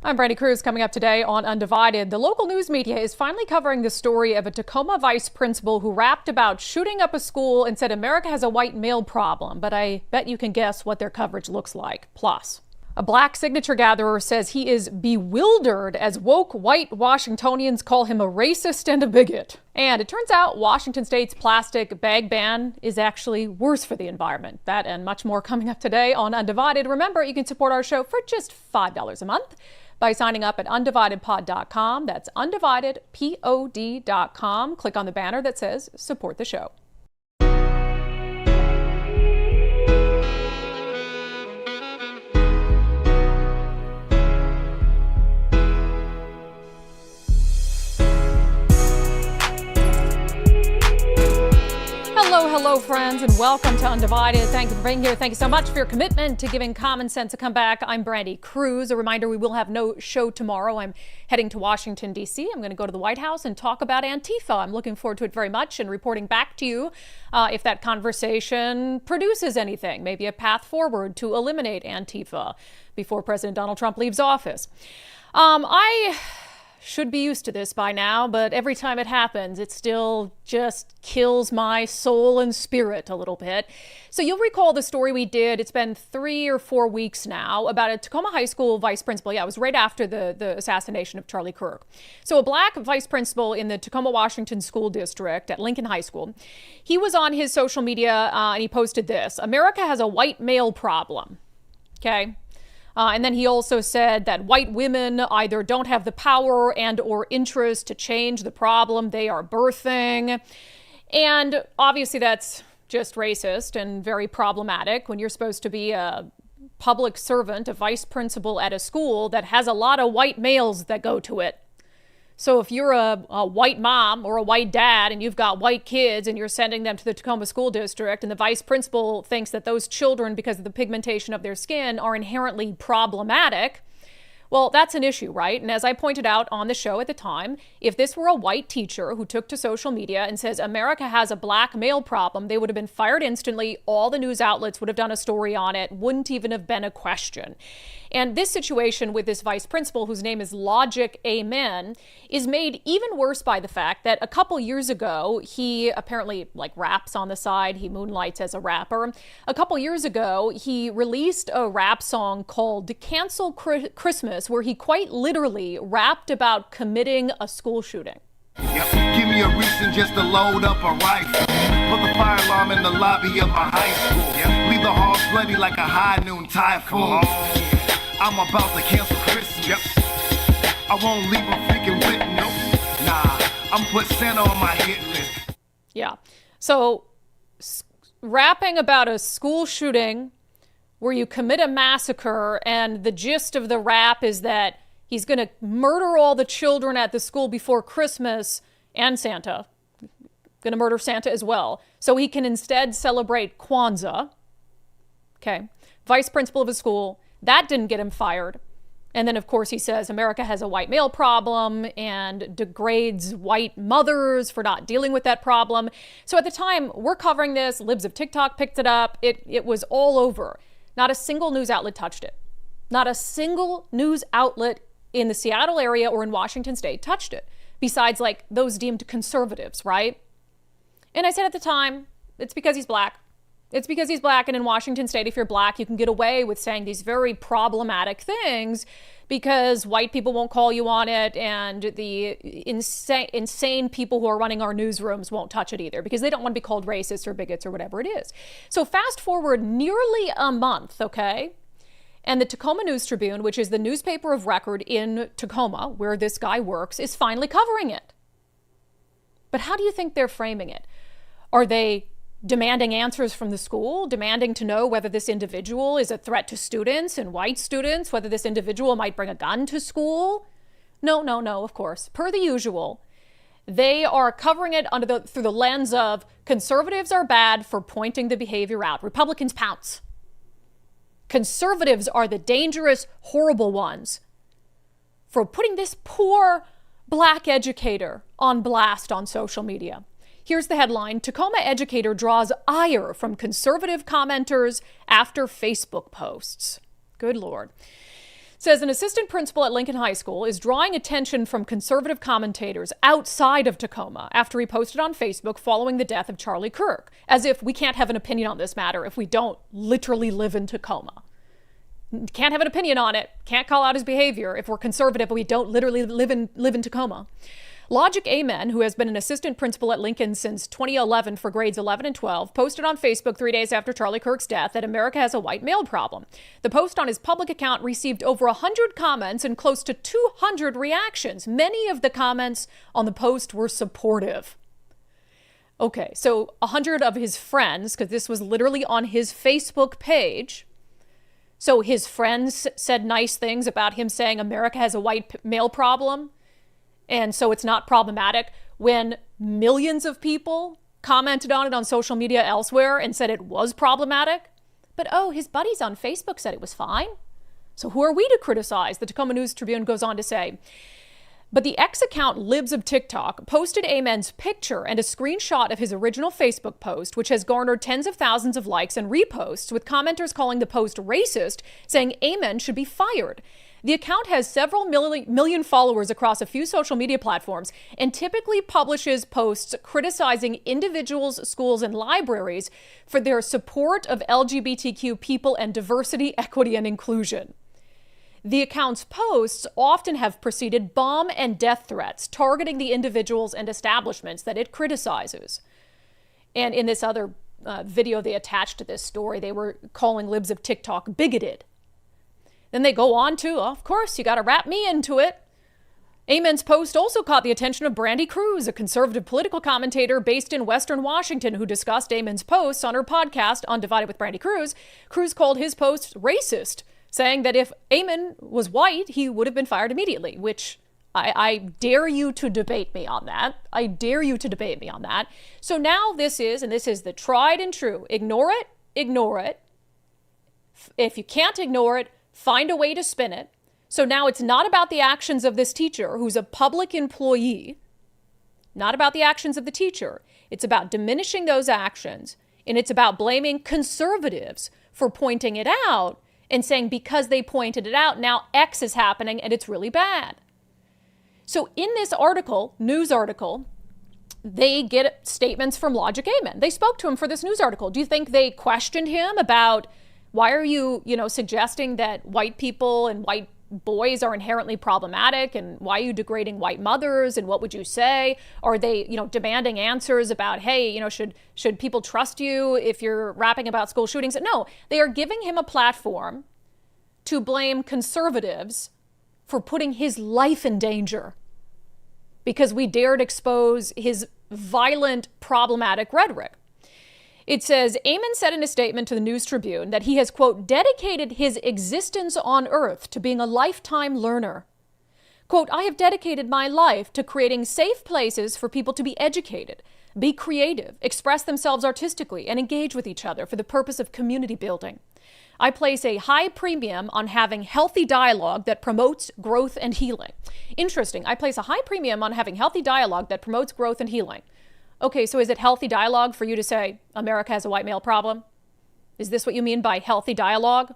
I'm Brandi Kruse. Coming up today on Undivided, the local news media is finally covering the story of a Tacoma vice principal who rapped about shooting up a school and said America has a white male problem. But I bet you can guess what their coverage looks like. Plus, a black signature gatherer says he is bewildered as woke white Washingtonians call him a racist and a bigot. And it turns out Washington State's plastic bag ban is actually worse for the environment. That and much more coming up today on Undivided. Remember, you can support our show for just $5 a month by signing up at undividedpod.com. That's undividedpod.com. Click on the banner that says support the show. Hello, friends, and welcome to Undivided. Thank you for being here. Thank you so much for your commitment to giving common sense a comeback. I'm Brandi Kruse. A reminder, we will have no show tomorrow. I'm heading to Washington, D.C. I'm going to go to the White House and talk about Antifa. I'm looking forward to it very much and reporting back to you if that conversation produces anything, maybe a path forward to eliminate Antifa before President Donald Trump leaves office. I should be used to this by now, but every time it happens, it still just kills my soul and spirit a little bit. So you'll recall the story we did, it's been 3 or 4 weeks now, about a Tacoma High School vice principal. Yeah, it was right after the assassination of Charlie Kirk. So a black vice principal in the Tacoma, Washington School District at Lincoln High School, he was on his social media and he posted this: America has a white male problem. Okay. And then he also said that white women either don't have the power and or interest to change the problem they are birthing. And obviously that's just racist and very problematic when you're supposed to be a public servant, a vice principal at a school that has a lot of white males that go to it. So if you're a white mom or a white dad and you've got white kids and you're sending them to the Tacoma School District and the vice principal thinks that those children, because of the pigmentation of their skin, are inherently problematic, well, that's an issue, right? And as I pointed out on the show at the time, if this were a white teacher who took to social media and says America has a black male problem, they would have been fired instantly. All the news outlets would have done a story on it. Wouldn't even have been a question. And this situation with this vice principal, whose name is Logic Amen, is made even worse by the fact that a couple years ago, he apparently raps on the side. He moonlights as a rapper. A couple years ago, he released a rap song called Cancel Christmas, where he quite literally rapped about committing a school shooting. Yep. Give me a reason just to load up a rifle. Put the fire alarm in the lobby of my high school. Yep. Leave the halls bloody like a high noon typhoon. I'm about to cancel Christmas. Yep. I won't leave a freaking witness. Nah, I'm put Santa on my hit list. Yeah. So rapping about a school shooting where you commit a massacre, and the gist of the rap is that he's going to murder all the children at the school before Christmas, and Santa. Going to murder Santa as well. So he can instead celebrate Kwanzaa. Okay. Vice principal of a school. That didn't get him fired. And then, of course, he says America has a white male problem and degrades white mothers for not dealing with that problem. So at the time we're covering this, Libs of TikTok picked it up. It was all over. Not a single news outlet touched it. Not a single news outlet in the Seattle area or in Washington State touched it, besides those deemed conservatives, right? And I said at the time, it's because he's black. It's because he's black, and in Washington State, if you're black, you can get away with saying these very problematic things because white people won't call you on it, and the insane people who are running our newsrooms won't touch it either because they don't want to be called racists or bigots or whatever it is. So fast forward nearly a month, okay? And the Tacoma News Tribune, which is the newspaper of record in Tacoma, where this guy works, is finally covering it. But how do you think they're framing it? Are they demanding answers from the school, demanding to know whether this individual is a threat to students and white students, whether this individual might bring a gun to school? No, of course. Per the usual, they are covering it through the lens of conservatives are bad for pointing the behavior out. Republicans pounce. Conservatives are the dangerous, horrible ones for putting this poor black educator on blast on social media. Here's the headline: Tacoma educator draws ire from conservative commenters after Facebook posts. Good Lord. says an assistant principal at Lincoln High School is drawing attention from conservative commentators outside of Tacoma after he posted on Facebook following the death of Charlie Kirk, as if we can't have an opinion on this matter if we don't literally live in Tacoma. Can't have an opinion on it, can't call out his behavior if we're conservative but we don't literally live in Tacoma. Logic Amen, who has been an assistant principal at Lincoln since 2011 for grades 11 and 12, posted on Facebook 3 days after Charlie Kirk's death that America has a white male problem. The post on his public account received over 100 comments and close to 200 reactions. Many of the comments on the post were supportive. Okay, so 100 of his friends, because this was literally on his Facebook page. So his friends said nice things about him saying America has a white male problem. And so it's not problematic when millions of people commented on it on social media elsewhere and said it was problematic. But oh, his buddies on Facebook said it was fine. So who are we to criticize? The Tacoma News Tribune goes on to say. But the ex account Libs of TikTok posted Amen's picture and a screenshot of his original Facebook post, which has garnered tens of thousands of likes and reposts, with commenters calling the post racist, saying Amen should be fired. The account has several million followers across a few social media platforms and typically publishes posts criticizing individuals, schools, and libraries for their support of LGBTQ people and diversity, equity, and inclusion. The account's posts often have preceded bomb and death threats targeting the individuals and establishments that it criticizes. And in this other video they attached to this story, they were calling Libs of TikTok bigoted. Then they go on to, of course, you got to wrap me into it. Amen's post also caught the attention of Brandi Kruse, a conservative political commentator based in Western Washington, who discussed Amen's posts on her podcast, Undivided with Brandi Kruse. Kruse called his post racist, saying that if Amen was white, he would have been fired immediately, which I dare you to debate me on that. I dare you to debate me on that. So now this is the tried and true. Ignore it, ignore it. If you can't ignore it, find a way to spin it. So now it's not about the actions of this teacher who's a public employee, not about the actions of the teacher. It's about diminishing those actions, and it's about blaming conservatives for pointing it out and saying because they pointed it out, now X is happening and it's really bad. So in this article, news article, they get statements from Logic Amen. They spoke to him for this news article. Do you think they questioned him about why are you, suggesting that white people and white boys are inherently problematic, and why are you degrading white mothers, and what would you say? Are they, demanding answers about, hey, should people trust you if you're rapping about school shootings? No, they are giving him a platform to blame conservatives for putting his life in danger because we dared expose his violent, problematic rhetoric. It says, Amen said in a statement to the News Tribune that he has, quote, dedicated his existence on earth to being a lifetime learner. Quote, I have dedicated my life to creating safe places for people to be educated, be creative, express themselves artistically, and engage with each other for the purpose of community building. I place a high premium on having healthy dialogue that promotes growth and healing. Interesting. I place a high premium on having healthy dialogue that promotes growth and healing. Okay, so is it healthy dialogue for you to say America has a white male problem? Is this what you mean by healthy dialogue?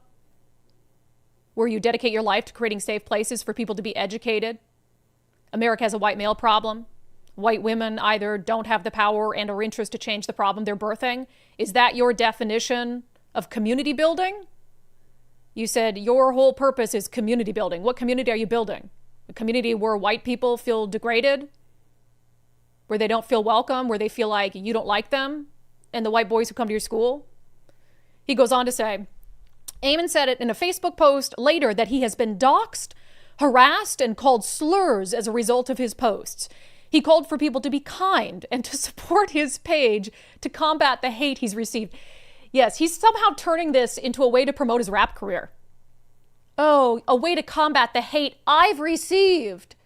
Where you dedicate your life to creating safe places for people to be educated? America has a white male problem. White women either don't have the power and or interest to change the problem they're birthing. Is that your definition of community building? You said your whole purpose is community building. What community are you building? A community where white people feel degraded? Where they don't feel welcome, where they feel like you don't like them and the white boys who come to your school? He goes on to say, Amen said it in a Facebook post later that he has been doxxed, harassed, and called slurs as a result of his posts. He called for people to be kind and to support his page to combat the hate he's received. Yes, he's somehow turning this into a way to promote his rap career. Oh, a way to combat the hate I've received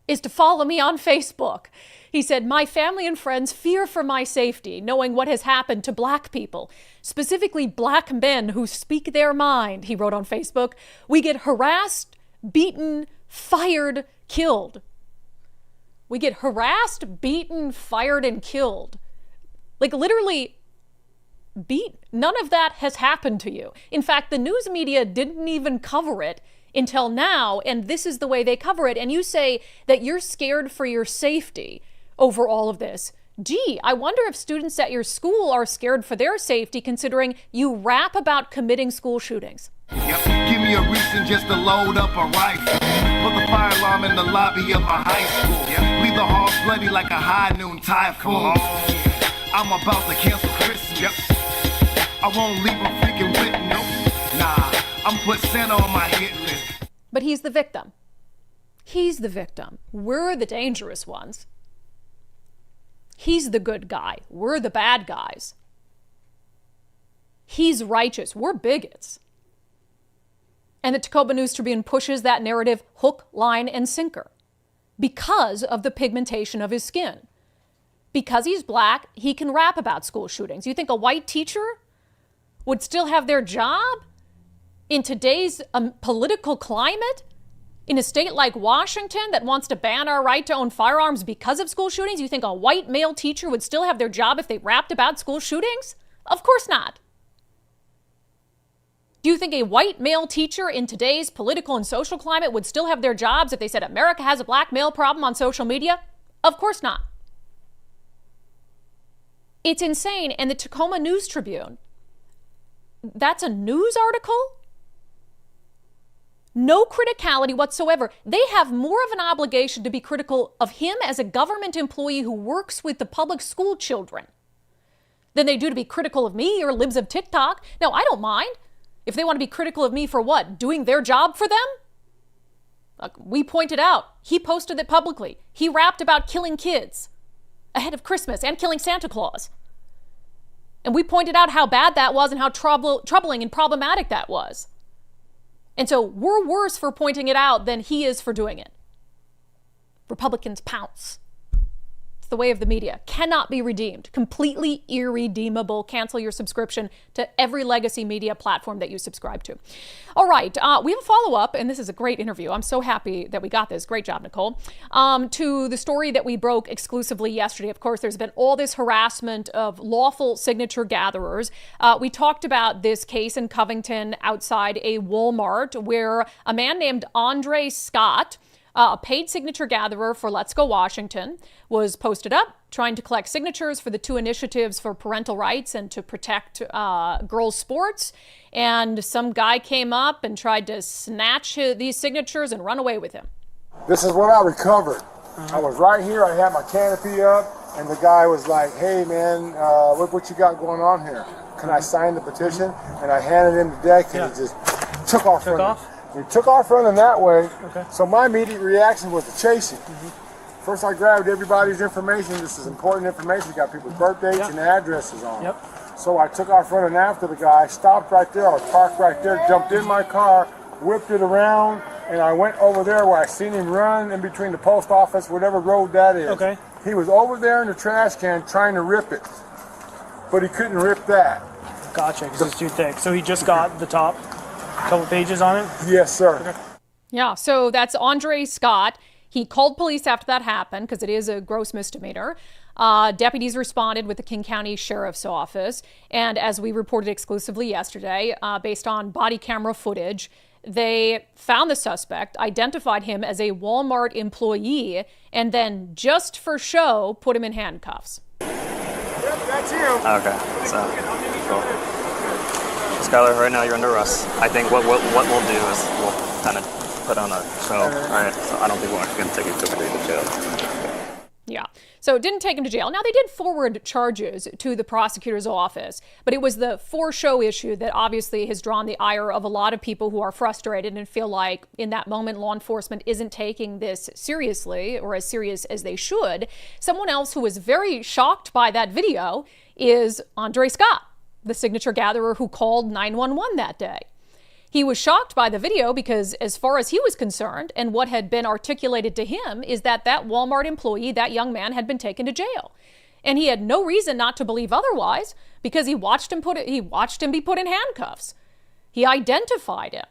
is to follow me on Facebook. He said, my family and friends fear for my safety, knowing what has happened to black people, specifically black men who speak their mind, he wrote on Facebook. We get harassed, beaten, fired, killed. We get harassed, beaten, fired, and killed. Like literally, beat. None of that has happened to you. In fact, the news media didn't even cover it until now, and this is the way they cover it. And you say that you're scared for your safety over all of this. Gee, I wonder if students at your school are scared for their safety, considering you rap about committing school shootings. Yep. Give me a reason just to load up a rifle. Put the fire alarm in the lobby of my high school. Yep. Leave the halls bloody like a high noon typhoon. I'm about to cancel Christmas. Yep. I won't leave a freaking witness. Nah, I'm put Santa on my hit list. But he's the victim. He's the victim. We're the dangerous ones. He's the good guy. We're the bad guys. He's righteous. We're bigots. And the Tacoma News Tribune pushes that narrative hook, line, and sinker because of the pigmentation of his skin. Because he's black, he can rap about school shootings. You think a white teacher would still have their job in today's political climate? In a state like Washington that wants to ban our right to own firearms because of school shootings, you think a white male teacher would still have their job if they rapped about school shootings? Of course not. Do you think a white male teacher in today's political and social climate would still have their jobs if they said America has a black male problem on social media? Of course not. It's insane. And the Tacoma News Tribune, that's a news article? No criticality whatsoever. They have more of an obligation to be critical of him as a government employee who works with the public school children than they do to be critical of me or libs of TikTok. Now, I don't mind if they want to be critical of me for what? Doing their job for them? Like we pointed out, he posted it publicly. He rapped about killing kids ahead of Christmas and killing Santa Claus. And we pointed out how bad that was and how troubling and problematic that was. And so we're worse for pointing it out than he is for doing it. Republicans pounce. It's the way of the media. Cannot be redeemed. Completely irredeemable. Cancel your subscription to every legacy media platform that you subscribe to. All right. We have a follow-up, and this is a great interview. I'm so happy that we got this. Great job, Nicole. To the story that we broke exclusively yesterday. Of course, there's been all this harassment of lawful signature gatherers. We talked about this case in Covington outside a Walmart where a man named Andre Scott, a paid signature gatherer for Let's Go Washington, was posted up trying to collect signatures for the two initiatives for parental rights and to protect girls' sports. And some guy came up and tried to snatch these signatures and run away with him. This is what I recovered. I was right here. I had my canopy up, and the guy was like, "Hey, man, what you got going on here? Can I sign the petition?" And I handed him the deck, and he just took off running. He took off running that way. Okay. So my immediate reaction was to chase him. First, I grabbed everybody's information. This is important information. We got people's birth dates and addresses on it. So I took off running after the guy, stopped right there. I was parked right there, jumped in my car, whipped it around, and I went over there where I seen him run in between the post office, whatever road that is. Okay. He was over there in the trash can trying to rip it, but he couldn't rip that. Gotcha, because it's too thick. So he just got the top couple pages on it? Yes, sir. Okay. Yeah, so that's Andre Scott. He called police after that happened because it is a gross misdemeanor. Deputies responded with the King County Sheriff's Office. And as we reported exclusively yesterday, based on body camera footage, they found the suspect, identified him as a Walmart employee, and then just for show, put him in handcuffs. Yep, that's him. Okay, so cool. Skylar, right now you're under arrest. I think what we'll do is we'll kind of put on a show, right? So I don't think we're actually going to take you to jail. Yeah. So didn't take him to jail. Now, they did forward charges to the prosecutor's office, but it was the for-show issue that obviously has drawn the ire of a lot of people who are frustrated and feel like in that moment law enforcement isn't taking this seriously or as serious as they should. Someone else who was very shocked by that video is Andre Scott, the signature gatherer who called 911 that day. He was shocked by the video because as far as he was concerned and what had been articulated to him is that Walmart employee, that young man, had been taken to jail. And he had no reason not to believe otherwise because he watched him be put in handcuffs. He identified him.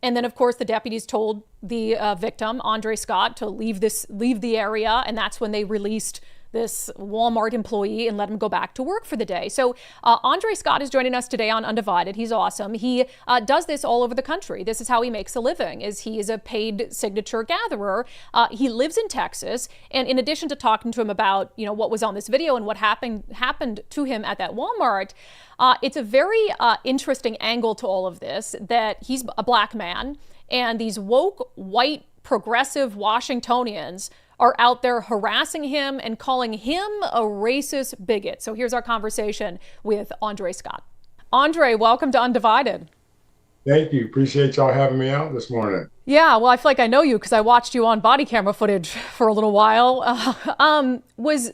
And then, of course, the deputies told the victim, Andre Scott, to leave the area. And that's when they released this Walmart employee and let him go back to work for the day. So Andre Scott is joining us today on Undivided. He's awesome. He does this all over the country. This is how he makes a living, is he is a paid signature gatherer. He lives in Texas. And in addition to talking to him about, what was on this video and what happened to him at that Walmart, it's a very interesting angle to all of this, that he's a black man and these woke, white, progressive Washingtonians are out there harassing him and calling him a racist bigot. So here's our conversation with Andre Scott. Andre, welcome to Undivided. Thank you. Appreciate y'all having me out this morning. Yeah, well, I feel like I know you because I watched you on body camera footage for a little while. Was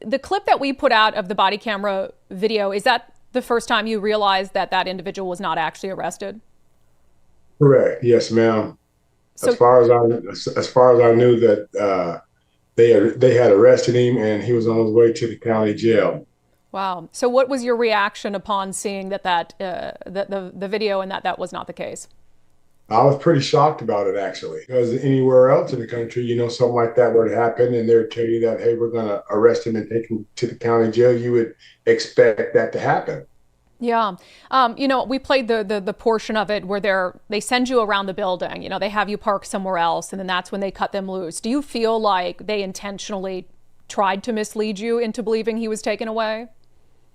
the clip that we put out of the body camera video, is that the first time you realized that that individual was not actually arrested? Correct. Yes, ma'am. So, as far as I knew that they had arrested him and he was on his way to the county jail. Wow. So what was your reaction upon seeing that the video and that was not the case? I was pretty shocked about it, actually, because anywhere else in the country, something like that would happen and they would tell you that, hey, we're going to arrest him and take him to the county jail. You would expect that to happen. Yeah. We played the portion of it where they send you around the building, they have you park somewhere else, and then that's when they cut them loose. Do you feel like they intentionally tried to mislead you into believing he was taken away?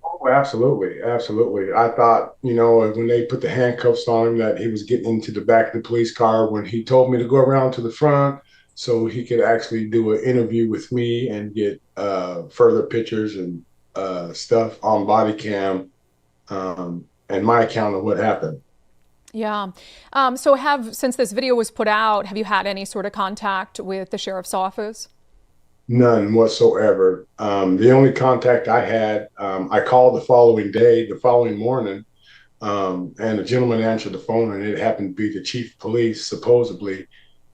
Oh, absolutely. Absolutely. I thought, when they put the handcuffs on him, that he was getting into the back of the police car when he told me to go around to the front so he could actually do an interview with me and get further pictures and stuff on body cam. And my account of what happened. Yeah. Since this video was put out, have you had any sort of contact with the sheriff's office? None whatsoever. The only contact I had, I called the following morning, and a gentleman answered the phone, and it happened to be the chief of police, supposedly.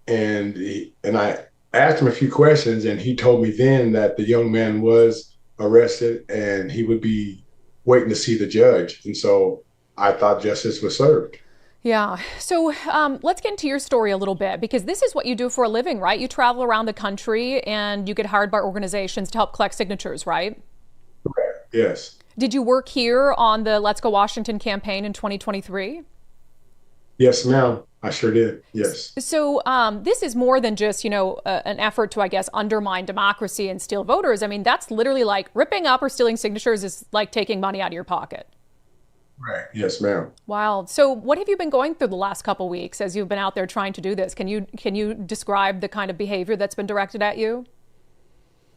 And I asked him a few questions, and he told me then that the young man was arrested and he would be waiting to see the judge. And so I thought justice was served. Yeah. So let's get into your story a little bit, because this is what you do for a living, right? You travel around the country and you get hired by organizations to help collect signatures, right? Correct. Yes. Did you work here on the Let's Go Washington campaign in 2023? Yes, ma'am. I sure did. Yes. So this is more than just, an effort to, I guess, undermine democracy and steal voters. I mean, that's literally like ripping up or stealing signatures is like taking money out of your pocket. Right. Yes, ma'am. Wow. So what have you been going through the last couple of weeks as you've been out there trying to do this? Can you describe the kind of behavior that's been directed at you?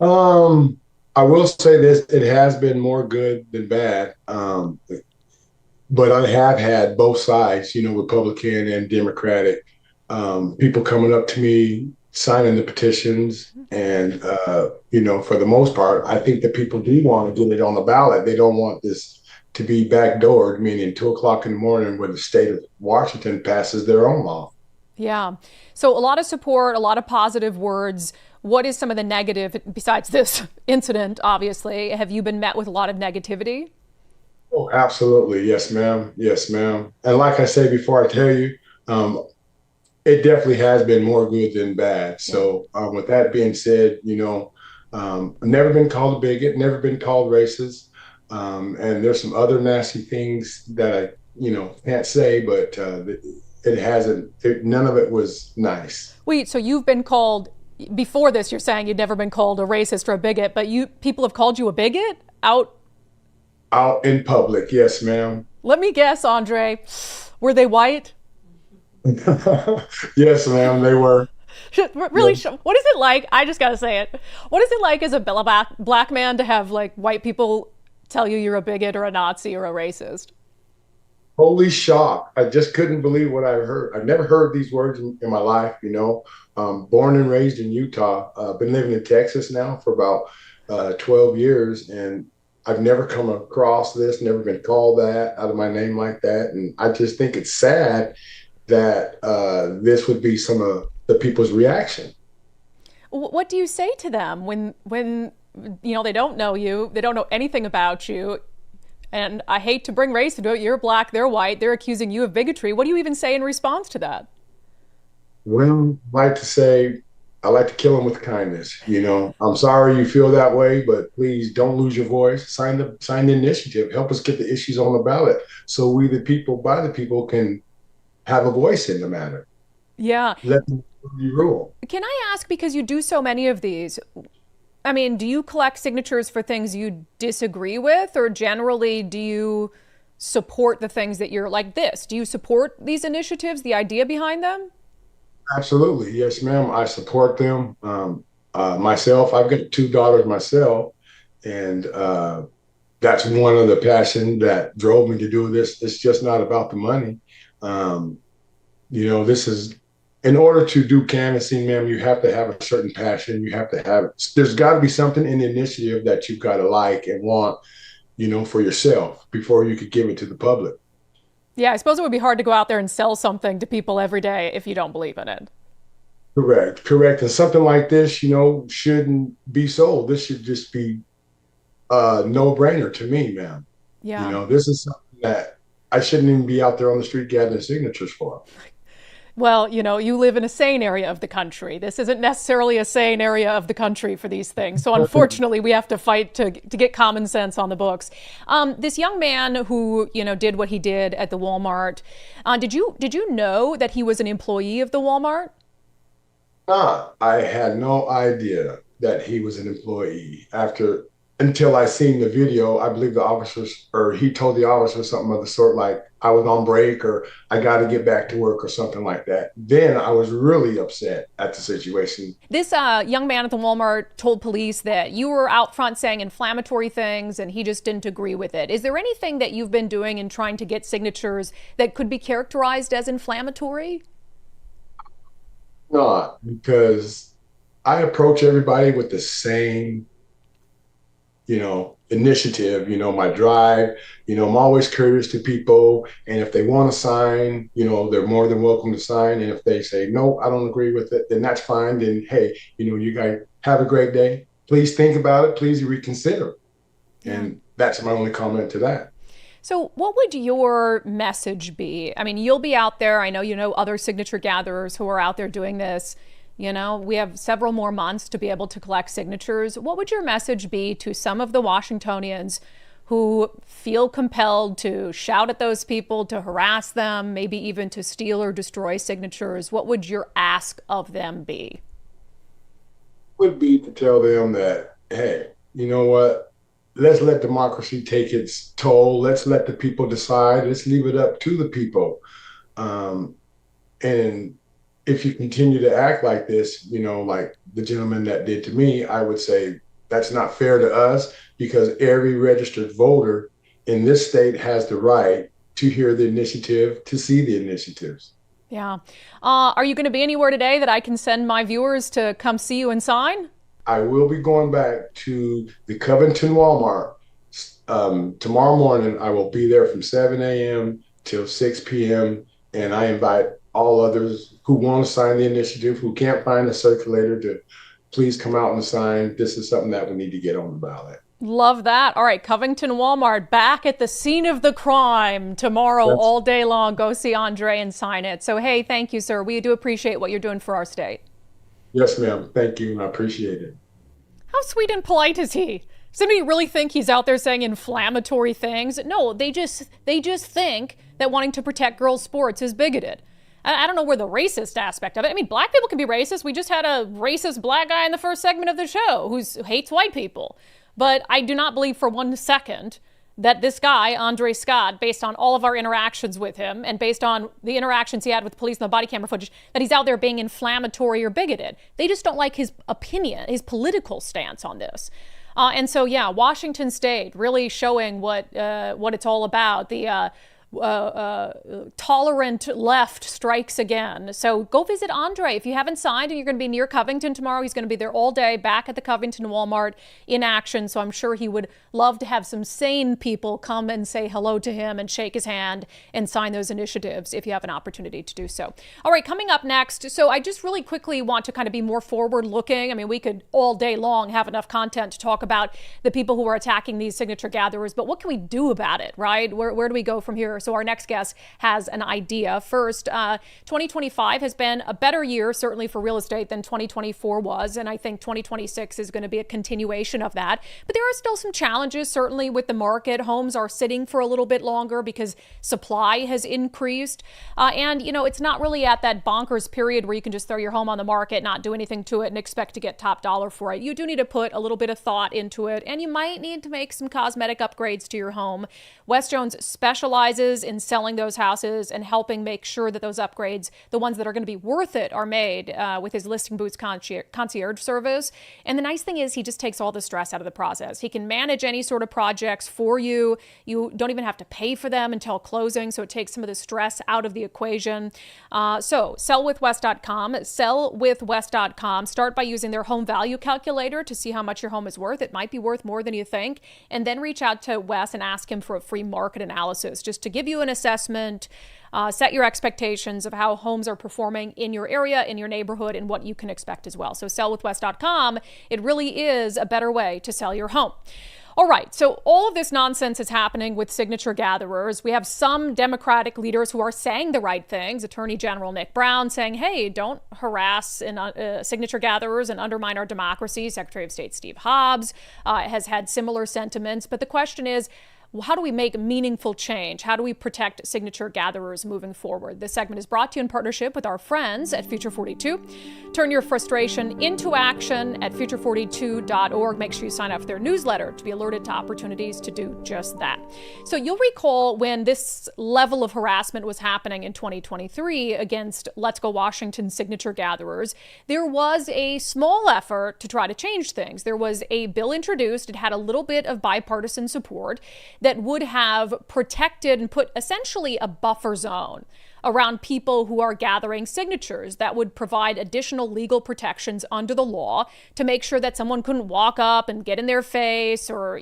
I will say this, it has been more good than bad. But I have had both sides, Republican and Democratic, people coming up to me, signing the petitions. And, for the most part, I think that people do want to get it on the ballot. They don't want this to be backdoored, meaning 2:00 in the morning when the state of Washington passes their own law. Yeah. So a lot of support, a lot of positive words. What is some of the negative, besides this incident, obviously? Have you been met with a lot of negativity? Oh, absolutely. Yes, ma'am. Yes, ma'am. And like I said before, I tell you, it definitely has been more good than bad. So with that being said, I've never been called a bigot, never been called racist. And there's some other nasty things that I, can't say, but none of it was nice. Wait, so you've been called, before this, you're saying you'd never been called a racist or a bigot, but people have called you a bigot out in public? Yes, ma'am. Let me guess, Andre. Were they white? Yes, ma'am, they were. Really? Yeah. What is it like? I just got to say it. What is it like as a black man to have like white people tell you you're a bigot or a Nazi or a racist? Holy shock. I just couldn't believe what I heard. I've never heard these words in my life, born and raised in Utah. I've been living in Texas now for about 12 years. And I've never come across this, never been called that out of my name like that. And I just think it's sad that this would be some of the people's reaction. What do you say to them when they don't know you, they don't know anything about you? And I hate to bring race into it. You're black, they're white, they're accusing you of bigotry. What do you even say in response to that? Well, I'd like to say, I like to kill them with kindness. You know, I'm sorry you feel that way, but please don't lose your voice. Sign the initiative. Help us get the issues on the ballot so we, the people, by the people, can have a voice in the matter. Yeah. Let them rule. Can I ask, because you do so many of these, I mean, do you collect signatures for things you disagree with, or generally do you support the things that you're like this? Do you support these initiatives, the idea behind them? Absolutely. Yes, ma'am. I support them. Myself, I've got 2 daughters myself, and that's one of the passion that drove me to do this. It's just not about the money. You know, this is, in order to do canvassing, ma'am, you have to have a certain passion. You have to have, there's got to be something in the initiative that you've got to like and want, you know, for yourself before you could give it to the public. Yeah, I suppose it would be hard to go out there and sell something to people every day if you don't believe in it. Correct, correct. And something like this, you know, shouldn't be sold. This should just be a no-brainer to me, ma'am. Yeah. You know, this is something that I shouldn't even be out there on the street gathering signatures for. Well, you know, you live in a sane area of the country. This isn't necessarily a sane area of the country for these things. So unfortunately, we have to fight to get common sense on the books. This young man who, you know, did what he did at the Walmart, did you know that he was an employee of the Walmart? I had no idea that he was an employee until I seen the video. I believe the officers, or he told the officer something of the sort, like I was on break or I got to get back to work or something like that. Then I was really upset at the situation. This young man at the Walmart told police that you were out front saying inflammatory things and he just didn't agree with it. Is there anything that you've been doing in trying to get signatures that could be characterized as inflammatory? Not, because I approach everybody with the same, you know, initiative, you know, my drive, you know, I'm always courteous to people. And if they want to sign, you know, they're more than welcome to sign. And if they say, no, I don't agree with it, then that's fine. Then, hey, you know, you guys have a great day. Please think about it. Please reconsider. Yeah. And that's my only comment to that. So what would your message be? I mean, you'll be out there. I know you know other signature gatherers who are out there doing this. You know, we have several more months to be able to collect signatures. What would your message be to some of the Washingtonians who feel compelled to shout at those people, to harass them, maybe even to steal or destroy signatures? What would your ask of them be? Would be to tell them that, hey, you know what? Let's let democracy take its toll. Let's let the people decide. Let's leave it up to the people. And if you continue to act like this, you know, like the gentleman that did to me, I would say that's not fair to us, because every registered voter in this state has the right to hear the initiative, to see the initiatives. Yeah. Are you going to be anywhere today that I can send my viewers to come see you and sign? I will be going back to the Covington Walmart tomorrow morning. I will be there from 7 a.m. till 6 p.m. And I invite all others who want to sign the initiative, who can't find a circulator, to please come out and sign. This is something that we need to get on the ballot. Love that. All right, Covington Walmart back at the scene of the crime tomorrow all day long. Go see Andre and sign it. So, hey, thank you, sir. We do appreciate what you're doing for our state. Yes, ma'am. Thank you, and I appreciate it. How sweet and polite is he? Does anybody really think he's out there saying inflammatory things? No, they just think that wanting to protect girls' sports is bigoted. I don't know where the racist aspect of it. I mean, black people can be racist. We just had a racist black guy in the first segment of the show who hates white people. But I do not believe for 1 second that this guy, Andre Scott, based on all of our interactions with him and based on the interactions he had with the police and the body camera footage, that he's out there being inflammatory or bigoted. They just don't like his opinion, his political stance on this. And so, yeah, Washington State really showing what it's all about. The tolerant left strikes again. So go visit Andre. If you haven't signed and you're going to be near Covington tomorrow, he's going to be there all day back at the Covington Walmart in action. So I'm sure he would love to have some sane people come and say hello to him and shake his hand and sign those initiatives if you have an opportunity to do so. All right, coming up next. So I just really quickly want to kind of be more forward looking. I mean, we could all day long have enough content to talk about the people who are attacking these signature gatherers, but what can we do about it, right? Where do we go from here? So our next guest has an idea. First, 2025 has been a better year, certainly for real estate, than 2024 was. And I think 2026 is going to be a continuation of that. But there are still some challenges, certainly with the market. Homes are sitting for a little bit longer because supply has increased. And, you know, it's not really at that bonkers period where you can just throw your home on the market, not do anything to it, and expect to get top dollar for it. You do need to put a little bit of thought into it, and you might need to make some cosmetic upgrades to your home. Wes Jones specializes in selling those houses and helping make sure that those upgrades, the ones that are going to be worth it, are made with his Listing Boots concierge service. And the nice thing is he just takes all the stress out of the process. He can manage any sort of projects for you. You don't even have to pay for them until closing, so it takes some of the stress out of the equation. So sellwithwes.com, sellwithwes.com. Start by using their home value calculator to see how much your home is worth. It might be worth more than you think. And then reach out to Wes and ask him for a free market analysis just to give you an assessment, set your expectations of how homes are performing in your area, in your neighborhood, and what you can expect as well. So sellwithwes.com, it really is a better way to sell your home. All right, so all of this nonsense is happening with signature gatherers. We have some Democratic leaders who are saying the right things. Attorney General Nick Brown saying, hey, don't harass signature gatherers and undermine our democracy. Secretary of State Steve Hobbs has had similar sentiments. But the question is, how do we make meaningful change? How do we protect signature gatherers moving forward? This segment is brought to you in partnership with our friends at Future 42. Turn your frustration into action at future42.org. Make sure you sign up for their newsletter to be alerted to opportunities to do just that. So you'll recall when this level of harassment was happening in 2023 against Let's Go Washington signature gatherers, there was a small effort to try to change things. There was a bill introduced. It had a little bit of bipartisan support that would have protected and put essentially a buffer zone around people who are gathering signatures that would provide additional legal protections under the law to make sure that someone couldn't walk up and get in their face or,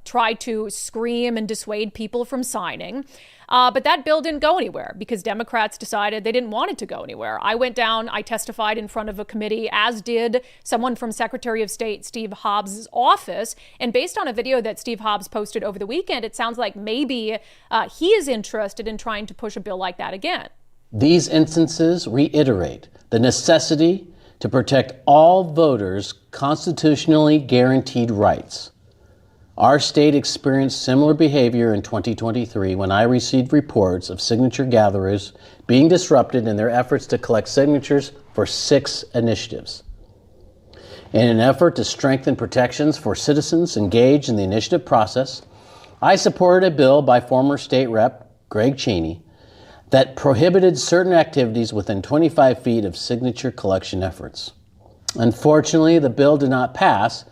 try to scream and dissuade people from signing. But that bill didn't go anywhere because Democrats decided they didn't want it to go anywhere. I went down, I testified in front of a committee, as did someone from Secretary of State Steve Hobbs' office. And based on a video that Steve Hobbs posted over the weekend, it sounds like maybe he is interested in trying to push a bill like that again. These instances reiterate the necessity to protect all voters' constitutionally guaranteed rights. Our state experienced similar behavior in 2023 when I received reports of signature gatherers being disrupted in their efforts to collect signatures for 6 initiatives. In an effort to strengthen protections for citizens engaged in the initiative process, I supported a bill by former state rep Greg Cheney that prohibited certain activities within 25 feet of signature collection efforts. Unfortunately, the bill did not pass,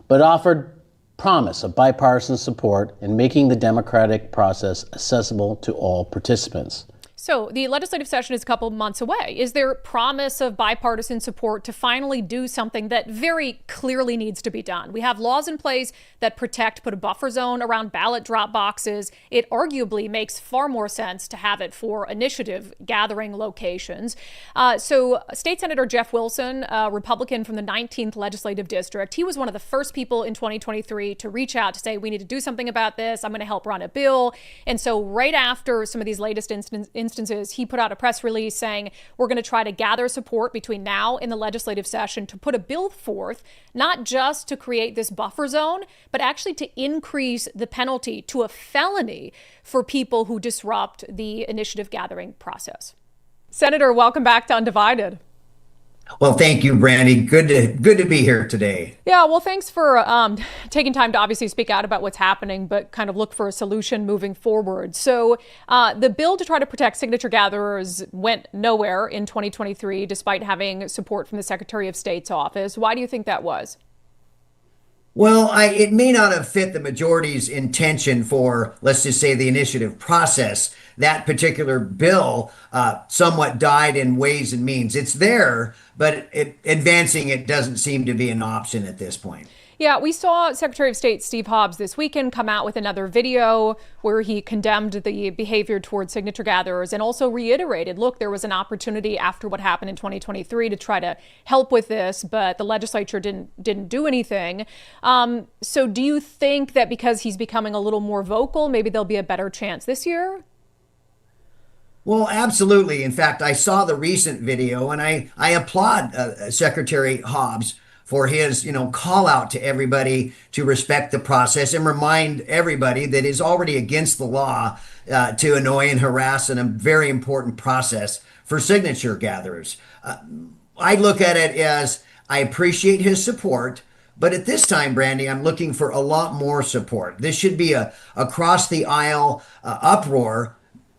but offered promise of bipartisan support in making the democratic process accessible to all participants. So the legislative session is a couple of months away. Is there promise of bipartisan support to finally do something that very clearly needs to be done? We have laws in place that put a buffer zone around ballot drop boxes. It arguably makes far more sense to have it for initiative gathering locations. So State Senator Jeff Wilson, a Republican from the 19th Legislative District, he was one of the first people in 2023 to reach out to say, we need to do something about this. I'm going to help run a bill. And so right after some of these latest instances, he put out a press release saying, we're going to try to gather support between now and the legislative session to put a bill forth, not just to create this buffer zone, but actually to increase the penalty to a felony for people who disrupt the initiative gathering process. Senator, welcome back to Undivided. Well, thank you, Brandi. Good to be here today. Yeah, well, thanks for taking time to obviously speak out about what's happening, but kind of look for a solution moving forward. So the bill to try to protect signature gatherers went nowhere in 2023, despite having support from the Secretary of State's office. Why do you think that was? Well, it may not have fit the majority's intention for, let's just say, the initiative process. That particular bill somewhat died in Ways and Means. It's there, but advancing it doesn't seem to be an option at this point. Yeah, we saw Secretary of State Steve Hobbs this weekend come out with another video where he condemned the behavior towards signature gatherers and also reiterated, look, there was an opportunity after what happened in 2023 to try to help with this, but the legislature didn't do anything. So do you think that because he's becoming a little more vocal, maybe there'll be a better chance this year? Well, absolutely. In fact, I saw the recent video and I applaud Secretary Hobbs for his, call out to everybody to respect the process and remind everybody that it's already against the law to annoy and harass in a very important process for signature gatherers. I look at it as I appreciate his support, but at this time, Brandi, I'm looking for a lot more support. This should be a across the aisle uproar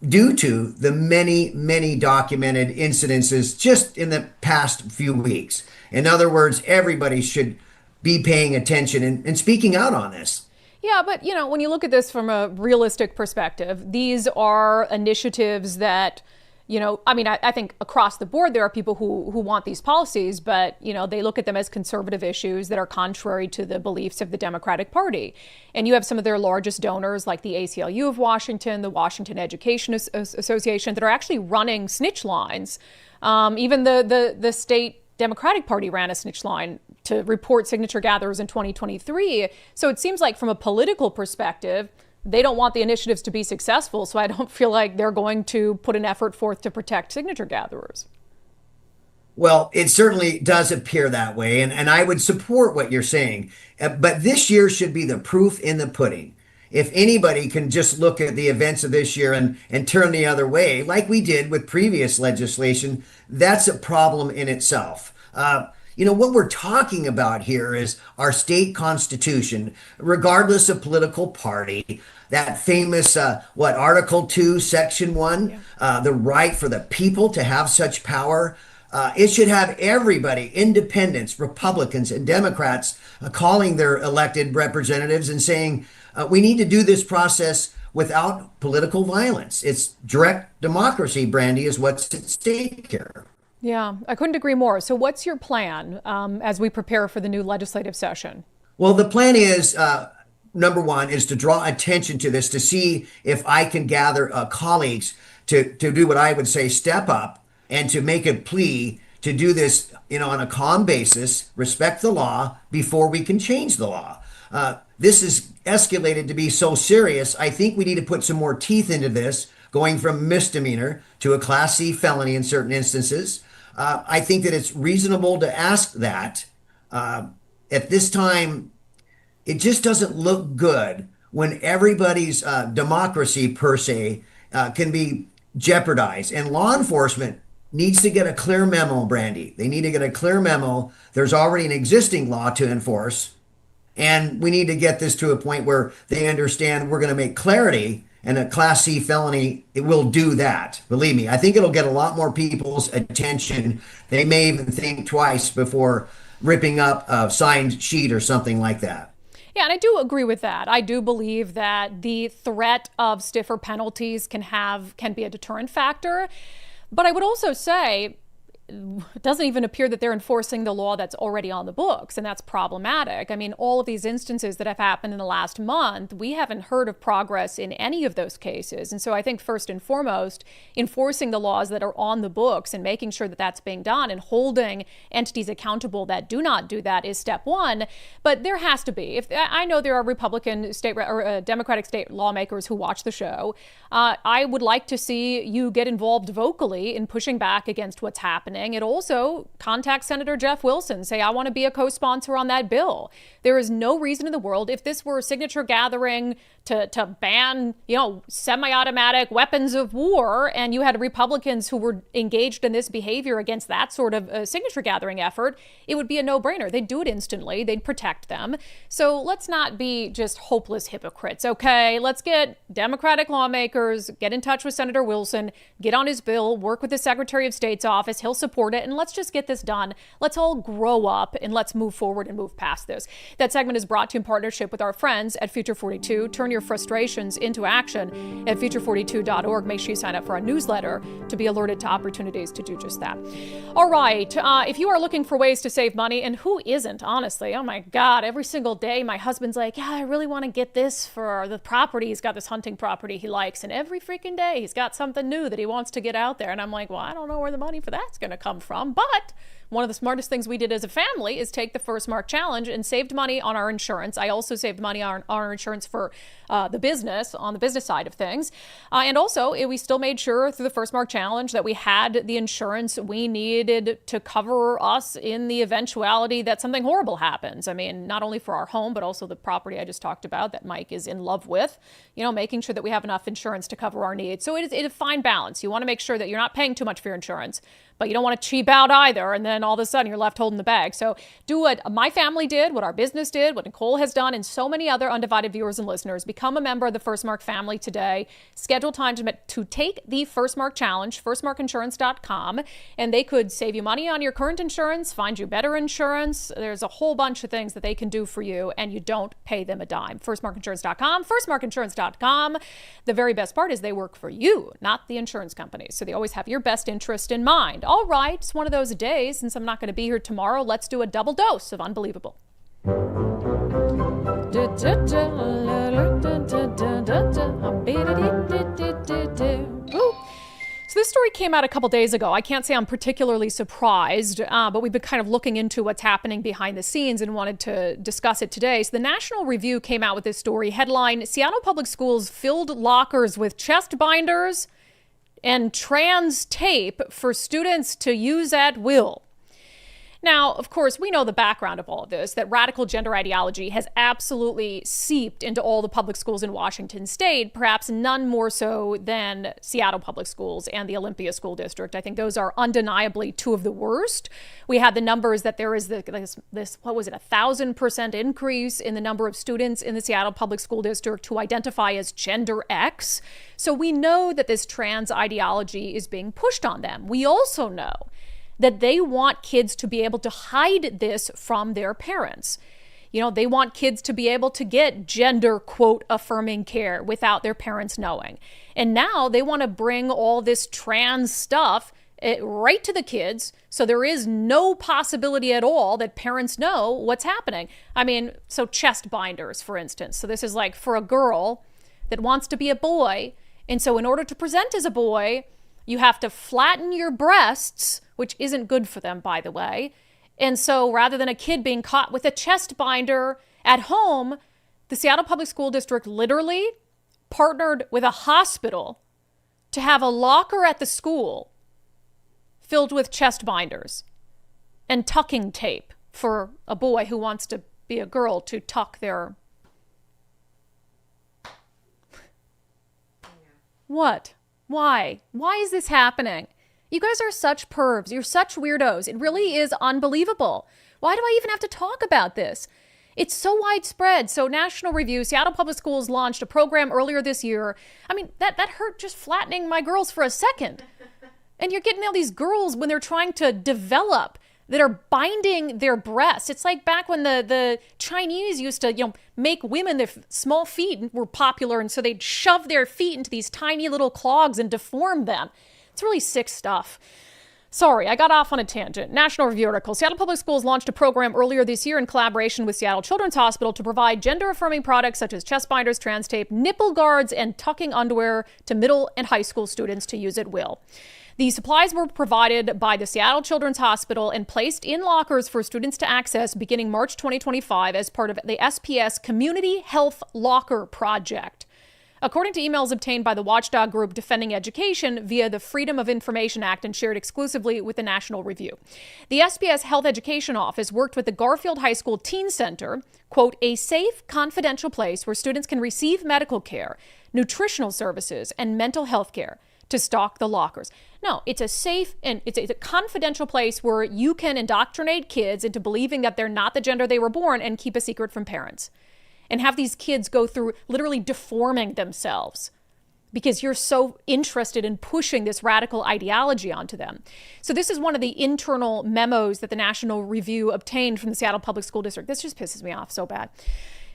due to the many, many documented incidences just in the past few weeks. In other words, everybody should be paying attention and speaking out on this. Yeah, but when you look at this from a realistic perspective, these are initiatives that, I think across the board there are people who want these policies, but they look at them as conservative issues that are contrary to the beliefs of the Democratic Party. And you have some of their largest donors like the ACLU of Washington, the Washington Education Association, that are actually running snitch lines. Even the state Democratic Party ran a snitch line to report signature gatherers in 2023. So it seems like from a political perspective, they don't want the initiatives to be successful. So I don't feel like they're going to put an effort forth to protect signature gatherers. Well, it certainly does appear that way. And I would support what you're saying. But this year should be the proof in the pudding. If anybody can just look at the events of this year and turn the other way, like we did with previous legislation, that's a problem in itself. What we're talking about here is our state constitution, regardless of political party, that famous, Article 2, Section 1, the right for the people to have such power. It should have everybody, independents, Republicans, and Democrats, calling their elected representatives and saying, we need to do this process without political violence. It's direct democracy, Brandi, is what's at stake here. Yeah, I couldn't agree more. So what's your plan as we prepare for the new legislative session? Well, the plan is, number one, is to draw attention to this, to see if I can gather colleagues to do what I would say step up and to make a plea to do this, on a calm basis, respect the law before we can change the law. This is escalated to be so serious. I think we need to put some more teeth into this, going from misdemeanor to a Class C felony in certain instances. I think that it's reasonable to ask that. At this time, it just doesn't look good when everybody's democracy, per se, can be jeopardized. And law enforcement needs to get a clear memo, Brandi. They need to get a clear memo. There's already an existing law to enforce. And we need to get this to a point where they understand we're going to make clarity, and a Class C felony, it will do that. Believe me, I think it'll get a lot more people's attention. They may even think twice before ripping up a signed sheet or something like that. Yeah, and I do agree with that. I do believe that the threat of stiffer penalties can be a deterrent factor. But I would also say it doesn't even appear that they're enforcing the law that's already on the books, and that's problematic. I mean, all of these instances that have happened in the last month, we haven't heard of progress in any of those cases. And so I think first and foremost, enforcing the laws that are on the books and making sure that that's being done and holding entities accountable that do not do that is step one. But there has to be. If I know there are Republican state or Democratic state lawmakers who watch the show, I would like to see you get involved vocally in pushing back against what's happening. It also contact Senator Jeff Wilson, say, I want to be a co-sponsor on that bill. There is no reason in the world, if this were a signature gathering to ban, semi-automatic weapons of war, and you had Republicans who were engaged in this behavior against that sort of signature gathering effort, it would be a no-brainer. They'd do it instantly. They'd protect them. So let's not be just hopeless hypocrites, okay? Let's get Democratic lawmakers, get in touch with Senator Wilson, get on his bill, work with the Secretary of State's office. He'll support it, and let's just get this done. Let's all grow up and let's move forward and move past this. That segment is brought to you in partnership with our friends at Future 42. Turn your frustrations into action at future42.org. Make sure you sign up for our newsletter to be alerted to opportunities to do just that. All right. If you are looking for ways to save money, and who isn't, honestly? Oh my God, every single day my husband's like, yeah, I really want to get this for the property. He's got this hunting property he likes, and every freaking day he's got something new that he wants to get out there. And I'm like, well, I don't know where the money for that's going to come from. But one of the smartest things we did as a family is take the First Mark Challenge and saved money on our insurance. I also saved money on our insurance for the business, on the business side of things. And also, we still made sure through the First Mark Challenge that we had the insurance we needed to cover us in the eventuality that something horrible happens. I mean, not only for our home, but also the property I just talked about that Mike is in love with, you know, making sure that we have enough insurance to cover our needs. So it is a fine balance. You want to make sure that you're not paying too much for your insurance, but you don't want to cheap out either, and then all of a sudden you're left holding the bag. So do what my family did, what our business did, what Nicole has done, and so many other Undivided viewers and listeners. Become a member of the First Mark family today. Schedule time to take the First Mark Challenge, firstmarkinsurance.com, and they could save you money on your current insurance, find you better insurance. There's a whole bunch of things that they can do for you, and you don't pay them a dime. Firstmarkinsurance.com, firstmarkinsurance.com. The very best part is they work for you, not the insurance companies. So they always have your best interest in mind. All right, it's one of those days. Since I'm not going to be here tomorrow, let's do a double dose of unbelievable. So this story came out a couple days ago. I can't say I'm particularly surprised, but we've been kind of looking into what's happening behind the scenes and wanted to discuss it today. So the National Review came out with this story, headline, Seattle Public Schools filled lockers with chest binders and trans tape for students to use at will. Now, of course, we know the background of all of this, that radical gender ideology has absolutely seeped into all the public schools in Washington state, perhaps none more so than Seattle Public Schools and the Olympia School District. I think those are undeniably two of the worst. We had the numbers that there is this what was it, 1,000% increase in the number of students in the Seattle Public School District who identify as gender X. So we know that this trans ideology is being pushed on them. We also know that they want kids to be able to hide this from their parents. You know, they want kids to be able to get gender, quote, affirming care without their parents knowing. And now they want to bring all this trans stuff right to the kids, so there is no possibility at all that parents know what's happening. I mean, so chest binders, for instance. So this is like for a girl that wants to be a boy. And so in order to present as a boy, you have to flatten your breasts, which isn't good for them, by the way. And so rather than a kid being caught with a chest binder at home, the Seattle Public School District literally partnered with a hospital to have a locker at the school filled with chest binders and tucking tape for a boy who wants to be a girl to tuck their... What? Why? Why is this happening? You guys are such pervs. You're such weirdos. It really is unbelievable. Why do I even have to talk about this? It's so widespread. So National Review, Seattle Public Schools launched a program earlier this year. I mean, that hurt just flattening my girls for a second. And you're getting all these girls when they're trying to develop that are binding their breasts. It's like back when the Chinese used to, make women, their small feet were popular, and so they'd shove their feet into these tiny little clogs and deform them. It's really sick stuff. Sorry, I got off on a tangent. National Review article. Seattle Public Schools launched a program earlier this year in collaboration with Seattle Children's Hospital to provide gender-affirming products such as chest binders, trans tape, nipple guards, and tucking underwear to middle and high school students to use at will. The supplies were provided by the Seattle Children's Hospital and placed in lockers for students to access beginning March 2025 as part of the SPS Community Health Locker Project. According to emails obtained by the watchdog group Defending Education via the Freedom of Information Act and shared exclusively with the National Review, the SPS Health Education Office worked with the Garfield High School Teen Center, quote, a safe, confidential place where students can receive medical care, nutritional services, and mental health care, to stock the lockers. No, it's a safe and it's a confidential place where you can indoctrinate kids into believing that they're not the gender they were born and keep a secret from parents. And have these kids go through literally deforming themselves because you're so interested in pushing this radical ideology onto them. So this is one of the internal memos that the National Review obtained from the Seattle Public School District. This just pisses me off so bad.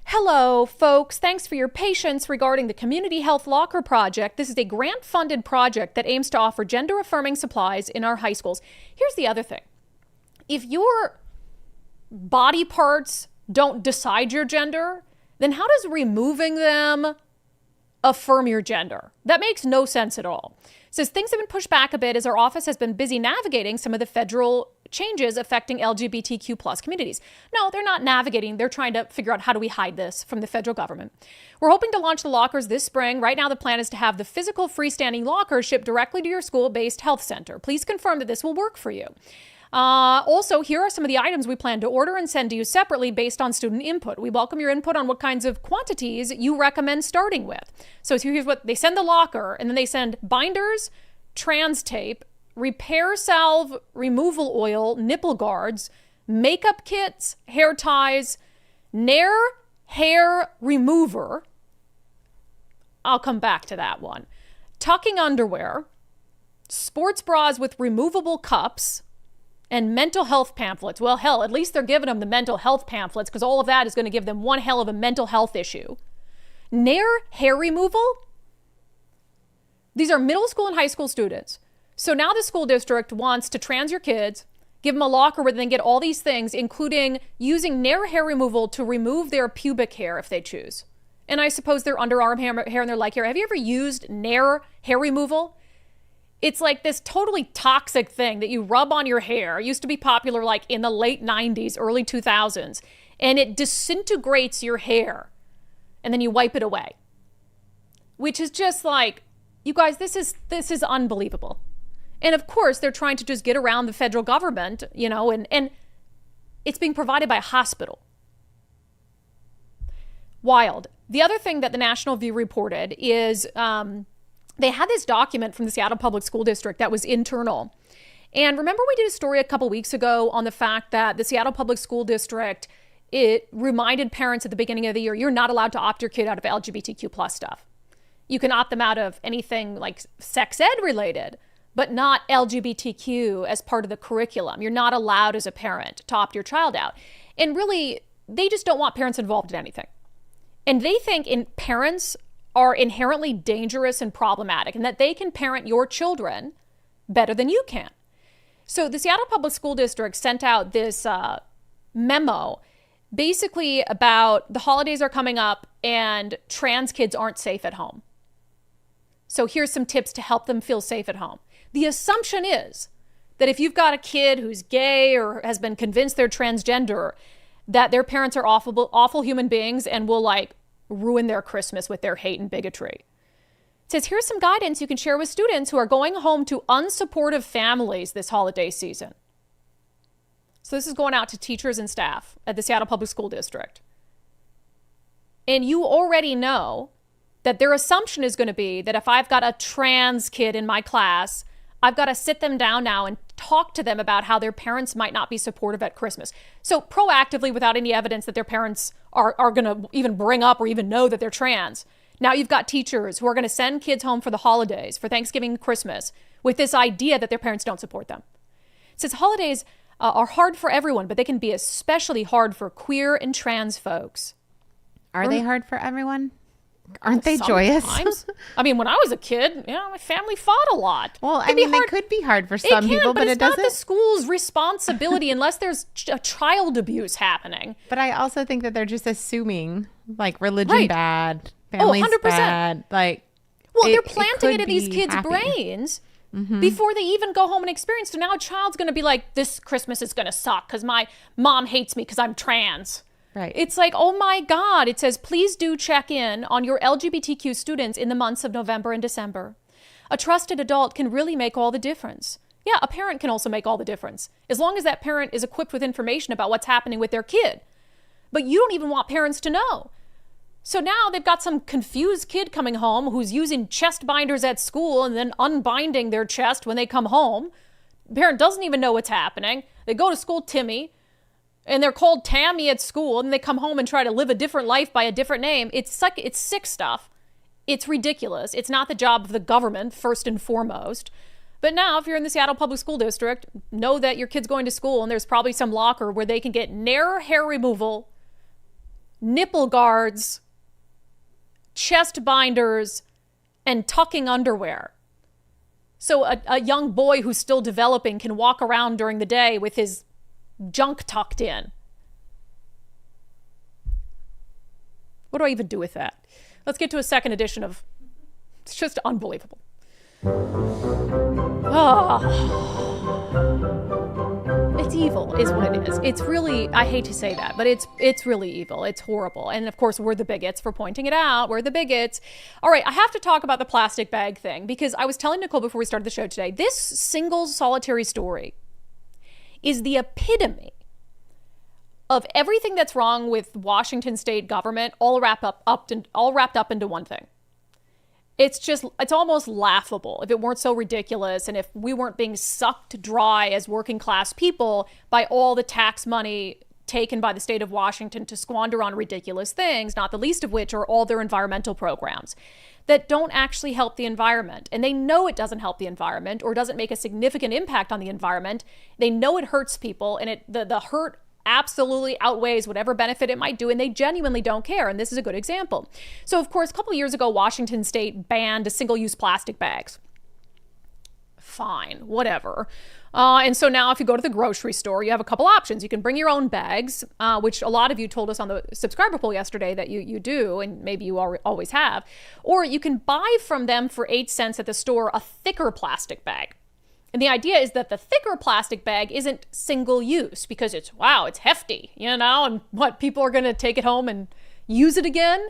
Hello, folks. Thanks for your patience regarding the Community Health Locker Project. This is a grant-funded project that aims to offer gender-affirming supplies in our high schools. Here's the other thing. If your body parts don't decide your gender, then how does removing them affirm your gender? That makes no sense at all. It says things have been pushed back a bit as our office has been busy navigating some of the federal changes affecting LGBTQ plus communities. No, they're not navigating. They're trying to figure out how do we hide this from the federal government. We're hoping to launch the lockers this spring. Right now, the plan is to have the physical freestanding lockers shipped directly to your school-based health center. Please confirm that this will work for you. Also, here are some of the items we plan to order and send to you separately based on student input. We welcome your input on what kinds of quantities you recommend starting with. So here's what they send: the locker, and then they send binders, trans tape, repair salve, removal oil, nipple guards, makeup kits, hair ties, Nair hair remover. I'll come back to that one. Tucking underwear, sports bras with removable cups, and mental health pamphlets. Well, hell, at least they're giving them the mental health pamphlets, because all of that is going to give them one hell of a mental health issue. Nair hair removal? These are middle school and high school students. So now the school district wants to trans your kids, give them a locker where they can get all these things, including using Nair hair removal to remove their pubic hair if they choose. And I suppose their underarm hair and their leg hair. Have you ever used Nair hair removal? It's like this totally toxic thing that you rub on your hair. It used to be popular like in the late 90s, early 2000s. And it disintegrates your hair. And then you wipe it away. Which is just like, you guys, this is unbelievable. And of course, they're trying to just get around the federal government, you know, and it's being provided by a hospital. Wild. The other thing that the National View reported is they had this document from the Seattle Public School District that was internal. And remember we did a story a couple weeks ago on the fact that the Seattle Public School District, it reminded parents at the beginning of the year, you're not allowed to opt your kid out of LGBTQ plus stuff. You can opt them out of anything like sex ed related, but not LGBTQ as part of the curriculum. You're not allowed as a parent to opt your child out. And really, they just don't want parents involved in anything. And they think parents are inherently dangerous and problematic, and that they can parent your children better than you can. So the Seattle Public School District sent out this memo basically about the holidays are coming up and trans kids aren't safe at home. So here's some tips to help them feel safe at home. The assumption is that if you've got a kid who's gay or has been convinced they're transgender, that their parents are awful human beings and will like ruin their Christmas with their hate and bigotry. It says, here's some guidance you can share with students who are going home to unsupportive families this holiday season. So this is going out to teachers and staff at the Seattle Public School District. And you already know that their assumption is going to be that if I've got a trans kid in my class, I've got to sit them down now and talk to them about how their parents might not be supportive at Christmas. So proactively, without any evidence that their parents are going to even bring up or even know that they're trans. Now you've got teachers who are going to send kids home for the holidays, for Thanksgiving and Christmas, with this idea that their parents don't support them. It says holidays are hard for everyone, but they can be especially hard for queer and trans folks. Are they hard for everyone? Aren't they joyous? I mean, when I was a kid, you know, my family fought a lot. Well, I mean, they could be hard for some people, but it doesn't. It's not the school's responsibility unless there's child abuse happening. But I also think that they're just assuming like religion bad, families 100%. Bad. Like, well, they're planting it in these kids' brains before they even go home and experience. So now a child's going to be like, this Christmas is going to suck because my mom hates me because I'm trans. Right. It's like, oh my God. It says, please do check in on your LGBTQ students in the months of November and December. A trusted adult can really make all the difference. Yeah, a parent can also make all the difference, as long as that parent is equipped with information about what's happening with their kid. But you don't even want parents to know. So now they've got some confused kid coming home who's using chest binders at school and then unbinding their chest when they come home. The parent doesn't even know what's happening. They go to school Timmy, and they're called Tammy at school, and they come home and try to live a different life by a different name. It's sick stuff. It's ridiculous. It's not the job of the government, first and foremost. But now, if you're in the Seattle Public School District, know that your kid's going to school and there's probably some locker where they can get Nair hair removal, nipple guards, chest binders, and tucking underwear. So a young boy who's still developing can walk around during the day with his junk tucked in. What do I even do with that? Let's get to a second edition of... It's just unbelievable. It's evil is what it is. It's really, I hate to say that, but it's really evil. It's horrible. And of course, we're the bigots for pointing it out. We're the bigots. All right, I have to talk about the plastic bag thing because I was telling Nicole before we started the show today, this single solitary story is the epitome of everything that's wrong with Washington state government all wrapped up into one thing. It's almost laughable if it weren't so ridiculous and if we weren't being sucked dry as working class people by all the tax money taken by the state of Washington to squander on ridiculous things, not the least of which are all their environmental programs that don't actually help the environment. And they know it doesn't help the environment or doesn't make a significant impact on the environment. They know it hurts people, and the hurt absolutely outweighs whatever benefit it might do, and they genuinely don't care. And this is a good example. So, of course, a couple of years ago, Washington state banned single-use plastic bags. Fine, whatever. And so now if you go to the grocery store, you have a couple options. You can bring your own bags, which a lot of you told us on the subscriber poll yesterday that you do, and maybe you always have. Or you can buy from them for 8 cents at the store a thicker plastic bag. And the idea is that the thicker plastic bag isn't single use because it's hefty, and people are going to take it home and use it again.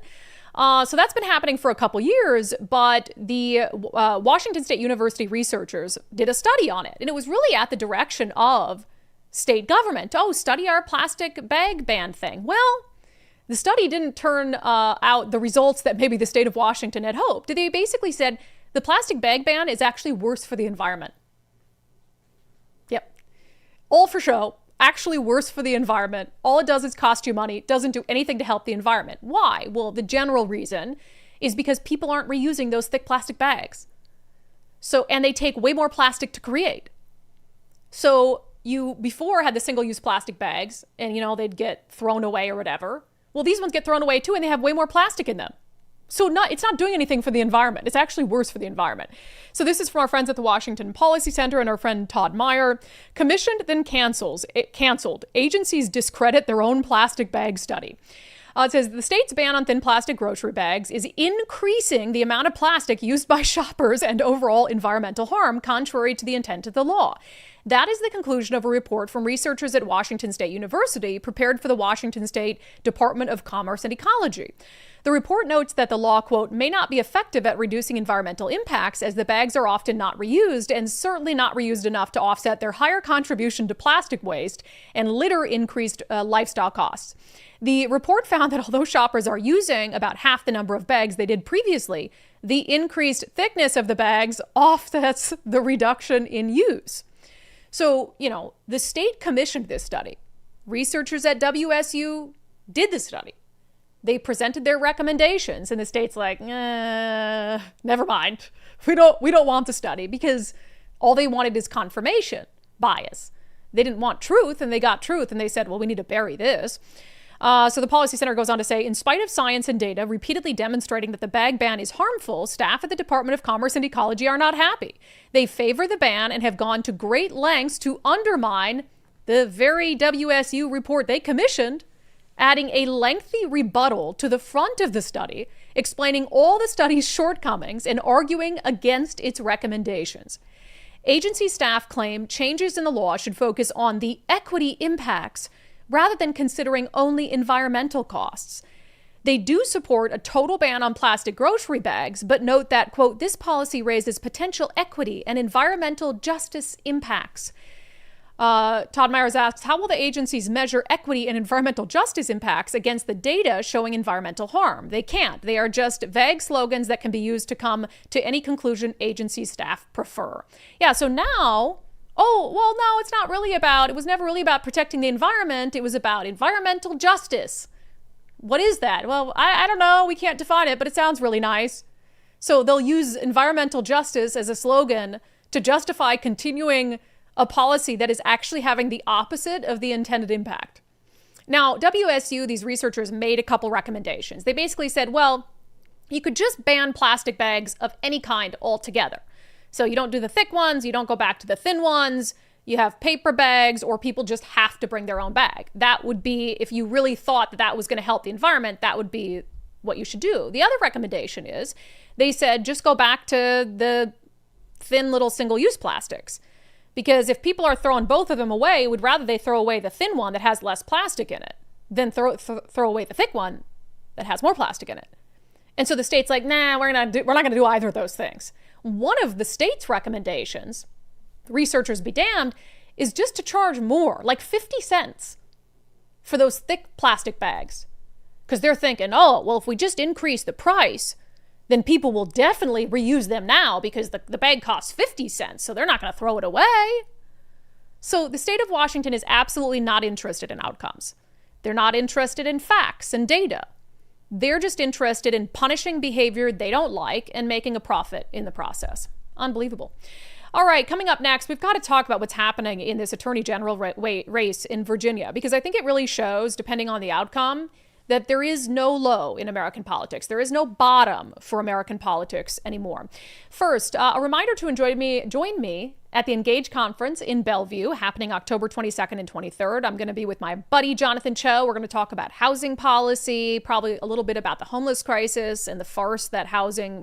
So that's been happening for a couple years, but the Washington State University researchers did a study on it. And it was really at the direction of state government. Oh, study our plastic bag ban thing. Well, the study didn't turn out the results that maybe the state of Washington had hoped. They basically said the plastic bag ban is actually worse for the environment. Yep. All for show. Actually worse for the environment. All it does is cost you money. It doesn't do anything to help the environment. Why? Well, the general reason is because people aren't reusing those thick plastic bags. And they take way more plastic to create. So you before had the single-use plastic bags and, they'd get thrown away or whatever. Well, these ones get thrown away too, and they have way more plastic in them. So it's not doing anything for the environment. It's actually worse for the environment. So this is from our friends at the Washington Policy Center and our friend Todd Meyer. Commissioned, then canceled. Agencies discredit their own plastic bag study. It says the state's ban on thin plastic grocery bags is increasing the amount of plastic used by shoppers and overall environmental harm, contrary to the intent of the law. That is the conclusion of a report from researchers at Washington State University prepared for the Washington State Department of Commerce and Ecology. The report notes that the law, quote, may not be effective at reducing environmental impacts as the bags are often not reused and certainly not reused enough to offset their higher contribution to plastic waste and litter increased lifestyle costs. The report found that although shoppers are using about half the number of bags they did previously, the increased thickness of the bags offsets the reduction in use. So, the state commissioned this study. Researchers at WSU did the study. They presented their recommendations, and the state's like, never mind. We don't want the study because all they wanted is confirmation bias. They didn't want truth, and they got truth, and they said, well, we need to bury this. So the Policy Center goes on to say, in spite of science and data repeatedly demonstrating that the bag ban is harmful, staff at the Department of Commerce and Ecology are not happy. They favor the ban and have gone to great lengths to undermine the very WSU report they commissioned, adding a lengthy rebuttal to the front of the study, explaining all the study's shortcomings and arguing against its recommendations. Agency staff claim changes in the law should focus on the equity impacts rather than considering only environmental costs. They do support a total ban on plastic grocery bags, but note that, quote, this policy raises potential equity and environmental justice impacts. Todd Myers asks, how will the agencies measure equity and environmental justice impacts against the data showing environmental harm? They can't. They are just vague slogans that can be used to come to any conclusion agency staff prefer. Yeah, so now, it was never really about protecting the environment. It was about environmental justice. What is that? Well, I don't know. We can't define it, but it sounds really nice. So they'll use environmental justice as a slogan to justify continuing a policy that is actually having the opposite of the intended impact. Now, WSU, these researchers made a couple recommendations. They basically said, well, you could just ban plastic bags of any kind altogether. So you don't do the thick ones, you don't go back to the thin ones, you have paper bags, or people just have to bring their own bag. That would be, if you really thought that that was going to help the environment, that would be what you should do. The other recommendation is, they said, just go back to the thin little single-use plastics. Because if people are throwing both of them away, would rather they throw away the thin one that has less plastic in it than throw away the thick one that has more plastic in it. And so the state's like, nah, we're not going to do either of those things. One of the state's recommendations, researchers be damned, is just to charge more, like 50 cents for those thick plastic bags. Because they're thinking, oh, well, if we just increase the price, then people will definitely reuse them now because the bag costs 50 cents, so they're not going to throw it away. So the state of Washington is absolutely not interested in outcomes. They're not interested in facts and data. They're just interested in punishing behavior they don't like and making a profit in the process. Unbelievable. All right, coming up next, we've got to talk about what's happening in this attorney general race in Virginia, because I think it really shows, depending on the outcome, that there is no low in American politics. There is no bottom for American politics anymore. First, a reminder to join me at the Engage Conference in Bellevue, happening October 22nd and 23rd. I'm going to be with my buddy, Jonathan Cho. We're going to talk about housing policy, probably a little bit about the homeless crisis and the farce that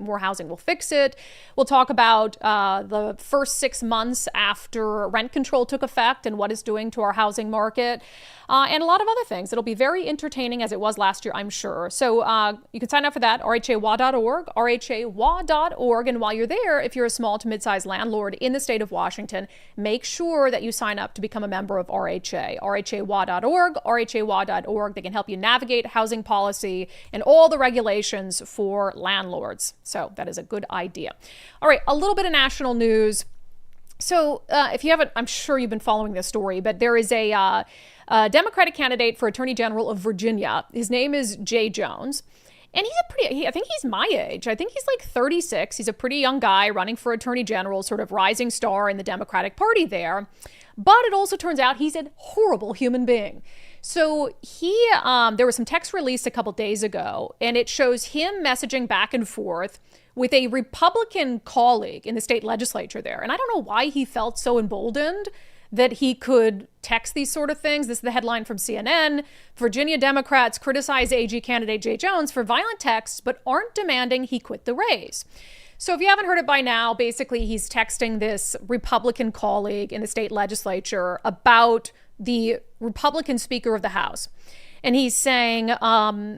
more housing will fix it. We'll talk about the first 6 months after rent control took effect and what it's doing to our housing market, and a lot of other things. It'll be very entertaining, as it was last year, I'm sure. So you can sign up for that, rhawa.org, rhawa.org. And while you're there, if you're a small to mid-sized landlord in the state of Washington, make sure that you sign up to become a member of RHA. rhawa.org, rhawa.org. They can help you navigate housing policy and all the regulations for landlords. So that is a good idea. All right, a little bit of national news. So if you haven't, I'm sure you've been following this story, but there is a Democratic candidate for Attorney General of Virginia. His name is Jay Jones. And I think he's my age. I think he's like 36. He's a pretty young guy running for Attorney General, sort of rising star in the Democratic Party there. But it also turns out he's a horrible human being. So there was some text released a couple days ago, and it shows him messaging back and forth with a Republican colleague in the state legislature there. And I don't know why he felt so emboldened that he could text these sort of things. This is the headline from CNN. Virginia Democrats criticize AG candidate Jay Jones for violent texts, but aren't demanding he quit the race. So if you haven't heard it by now, basically he's texting this Republican colleague in the state legislature about the Republican Speaker of the House. And he's saying,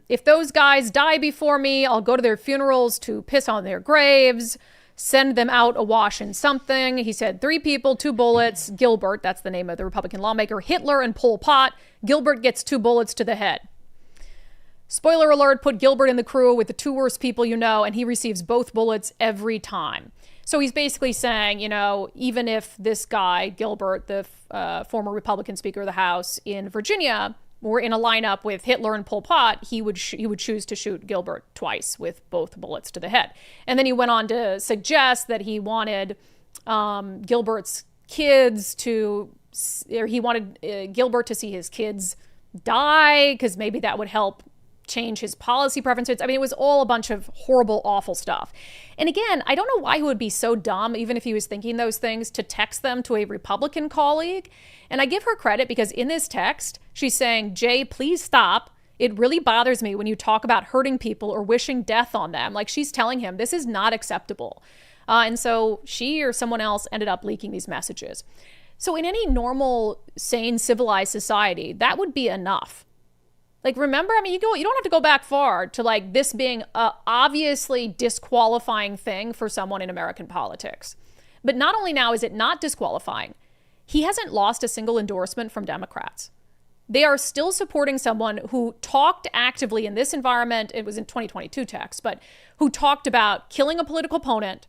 if those guys die before me, I'll go to their funerals to piss on their graves, send them out awash in something. He said 3 people, 2 bullets. Gilbert, that's the name of the Republican lawmaker, Hitler and Pol Pot. Gilbert gets 2 bullets to the head. Spoiler alert, put Gilbert in the crew with the 2 worst people you know, and he receives both bullets every time. So he's basically saying, even if this guy, Gilbert, the former Republican Speaker of the House in Virginia, were in a lineup with Hitler and Pol Pot, he would choose to shoot Gilbert twice with both bullets to the head. And then he went on to suggest that he wanted Gilbert's kids he wanted Gilbert to see his kids die, because maybe that would help change his policy preferences. I mean, it was all a bunch of horrible, awful stuff. And again, I don't know why he would be so dumb, even if he was thinking those things, to text them to a Republican colleague. And I give her credit, because in this text, she's saying, Jay, please stop. It really bothers me when you talk about hurting people or wishing death on them. Like, she's telling him this is not acceptable. And so she or someone else ended up leaking these messages. So in any normal, sane, civilized society, that would be enough. Like, remember, I mean, you don't have to go back far to like this being a obviously disqualifying thing for someone in American politics. But not only now is it not disqualifying, he hasn't lost a single endorsement from Democrats. They are still supporting someone who talked actively in this environment. It was in 2022 text, but who talked about killing a political opponent,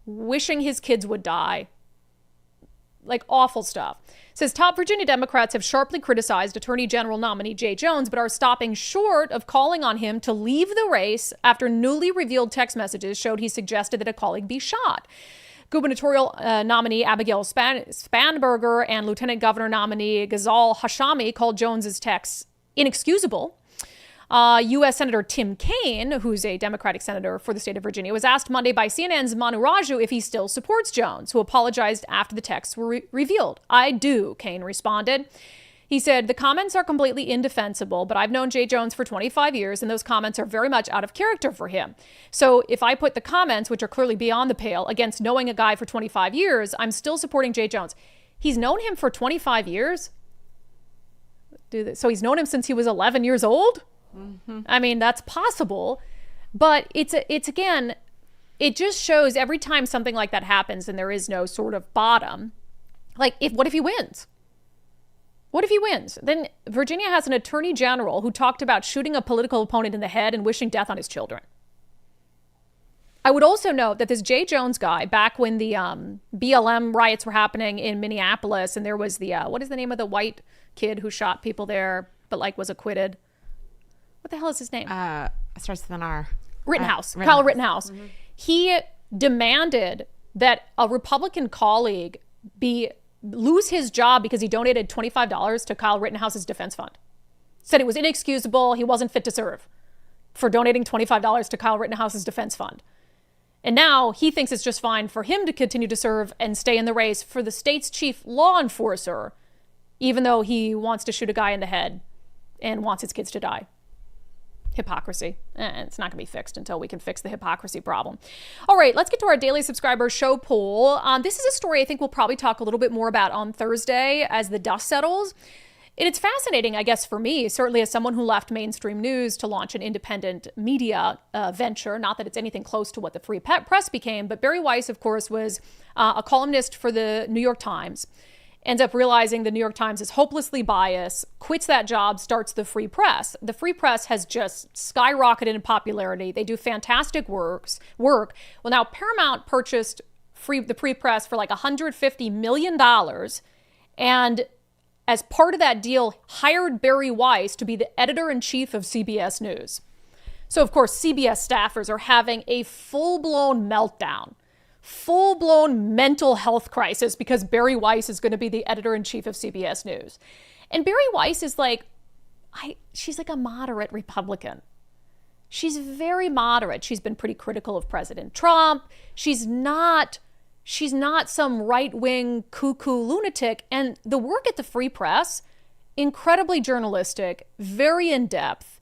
wishing his kids would die, like awful stuff. Says top Virginia Democrats have sharply criticized Attorney General nominee Jay Jones, but are stopping short of calling on him to leave the race after newly revealed text messages showed he suggested that a colleague be shot. Gubernatorial nominee Abigail Spanberger and Lieutenant Governor nominee Ghazal Hashami called Jones's texts inexcusable. U.S. Senator Tim Kaine, who's a Democratic senator for the state of Virginia, was asked Monday by CNN's Manu Raju if he still supports Jones, who apologized after the texts were revealed. I do, Kaine responded. He said, the comments are completely indefensible, but I've known Jay Jones for 25 years, and those comments are very much out of character for him. So if I put the comments, which are clearly beyond the pale, against knowing a guy for 25 years, I'm still supporting Jay Jones. He's known him for 25 years? So he's known him since he was 11 years old? Mm-hmm. I mean, that's possible, but it's again, it just shows every time something like that happens and there is no sort of bottom, like what if he wins? What if he wins? Then Virginia has an attorney general who talked about shooting a political opponent in the head and wishing death on his children. I would also note that this Jay Jones guy, back when the BLM riots were happening in Minneapolis, and there was the, what is the name of the white kid who shot people there, but was acquitted? What the hell is his name? It starts with an R. Rittenhouse. Kyle Rittenhouse. Mm-hmm. He demanded that a Republican colleague lose his job because he donated $25 to Kyle Rittenhouse's defense fund. Said it was inexcusable. He wasn't fit to serve for donating $25 to Kyle Rittenhouse's defense fund. And now he thinks it's just fine for him to continue to serve and stay in the race for the state's chief law enforcer, even though he wants to shoot a guy in the head and wants his kids to die. Hypocrisy. It's not going to be fixed until we can fix the hypocrisy problem. All right, let's get to our daily subscriber show poll. This is a story I think we'll probably talk a little bit more about on Thursday as the dust settles. And it's fascinating, I guess, for me, certainly as someone who left mainstream news to launch an independent media venture. Not that it's anything close to what the Free Press became, but Bari Weiss, of course, was a columnist for the New York Times. Ends up realizing the New York Times is hopelessly biased, quits that job, starts the Free Press. The Free Press has just skyrocketed in popularity. They do fantastic work. Well, now Paramount purchased the Free Press for like $150 million. And as part of that deal, hired Bari Weiss to be the editor-in-chief of CBS News. So, of course, CBS staffers are having a full-blown meltdown. Full-blown mental health crisis because Bari Weiss is going to be the editor-in-chief of CBS News. And Bari Weiss is she's like a moderate Republican. She's very moderate. She's been pretty critical of President Trump. She's not some right-wing cuckoo lunatic. And the work at the Free Press, incredibly journalistic, very in-depth.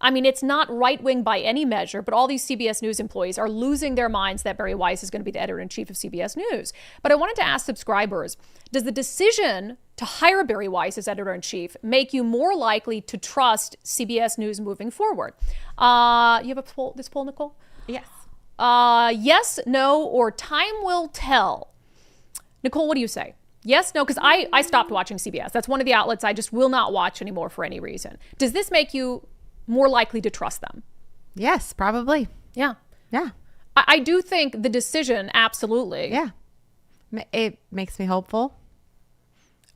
I mean, it's not right-wing by any measure, but all these CBS News employees are losing their minds that Bari Weiss is going to be the editor-in-chief of CBS News. But I wanted to ask subscribers, does the decision to hire Bari Weiss as editor-in-chief make you more likely to trust CBS News moving forward? You have this poll, Nicole? Yes. Yes, no, or time will tell. Nicole, what do you say? Yes, no, because I stopped watching CBS. That's one of the outlets I just will not watch anymore for any reason. Does this make you more likely to trust them? Yes, probably. Yeah. Yeah. I do think the decision, absolutely. Yeah. It makes me hopeful.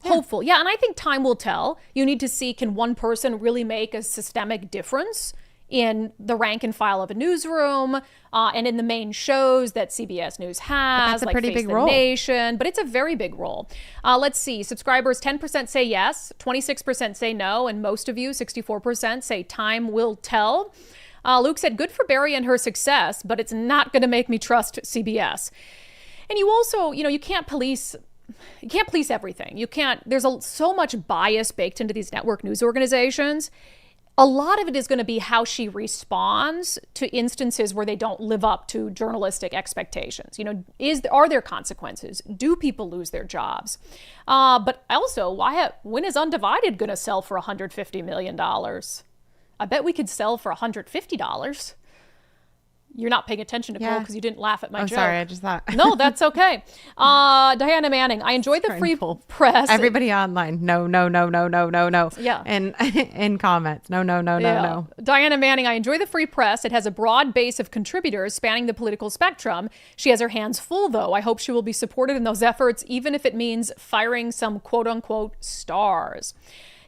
Hopeful. Yeah. And I think time will tell. You need to see, can one person really make a systemic difference in the rank and file of a newsroom and in the main shows that CBS News has, that's a like pretty Face big the role. Nation, but it's a very big role. Let's see, subscribers, 10% say yes, 26% say no, and most of you, 64%, say time will tell. Luke said, good for Bari and her success, but it's not going to make me trust CBS. And you also, you can't police everything. There's so much bias baked into these network news organizations. A lot of it is going to be how she responds to instances where they don't live up to journalistic expectations. Are there consequences? Do people lose their jobs? But also, when is Undivided going to sell for $150 million? I bet we could sell for $150. You're not paying attention, Nicole, because you didn't laugh at my joke. Sorry, I just thought. No, that's okay. Diana Manning, I enjoyed the free press. Everybody online, no. Yeah. And in comments, no. Diana Manning, I enjoy the free press. It has a broad base of contributors spanning the political spectrum. She has her hands full, though. I hope she will be supported in those efforts, even if it means firing some quote-unquote stars.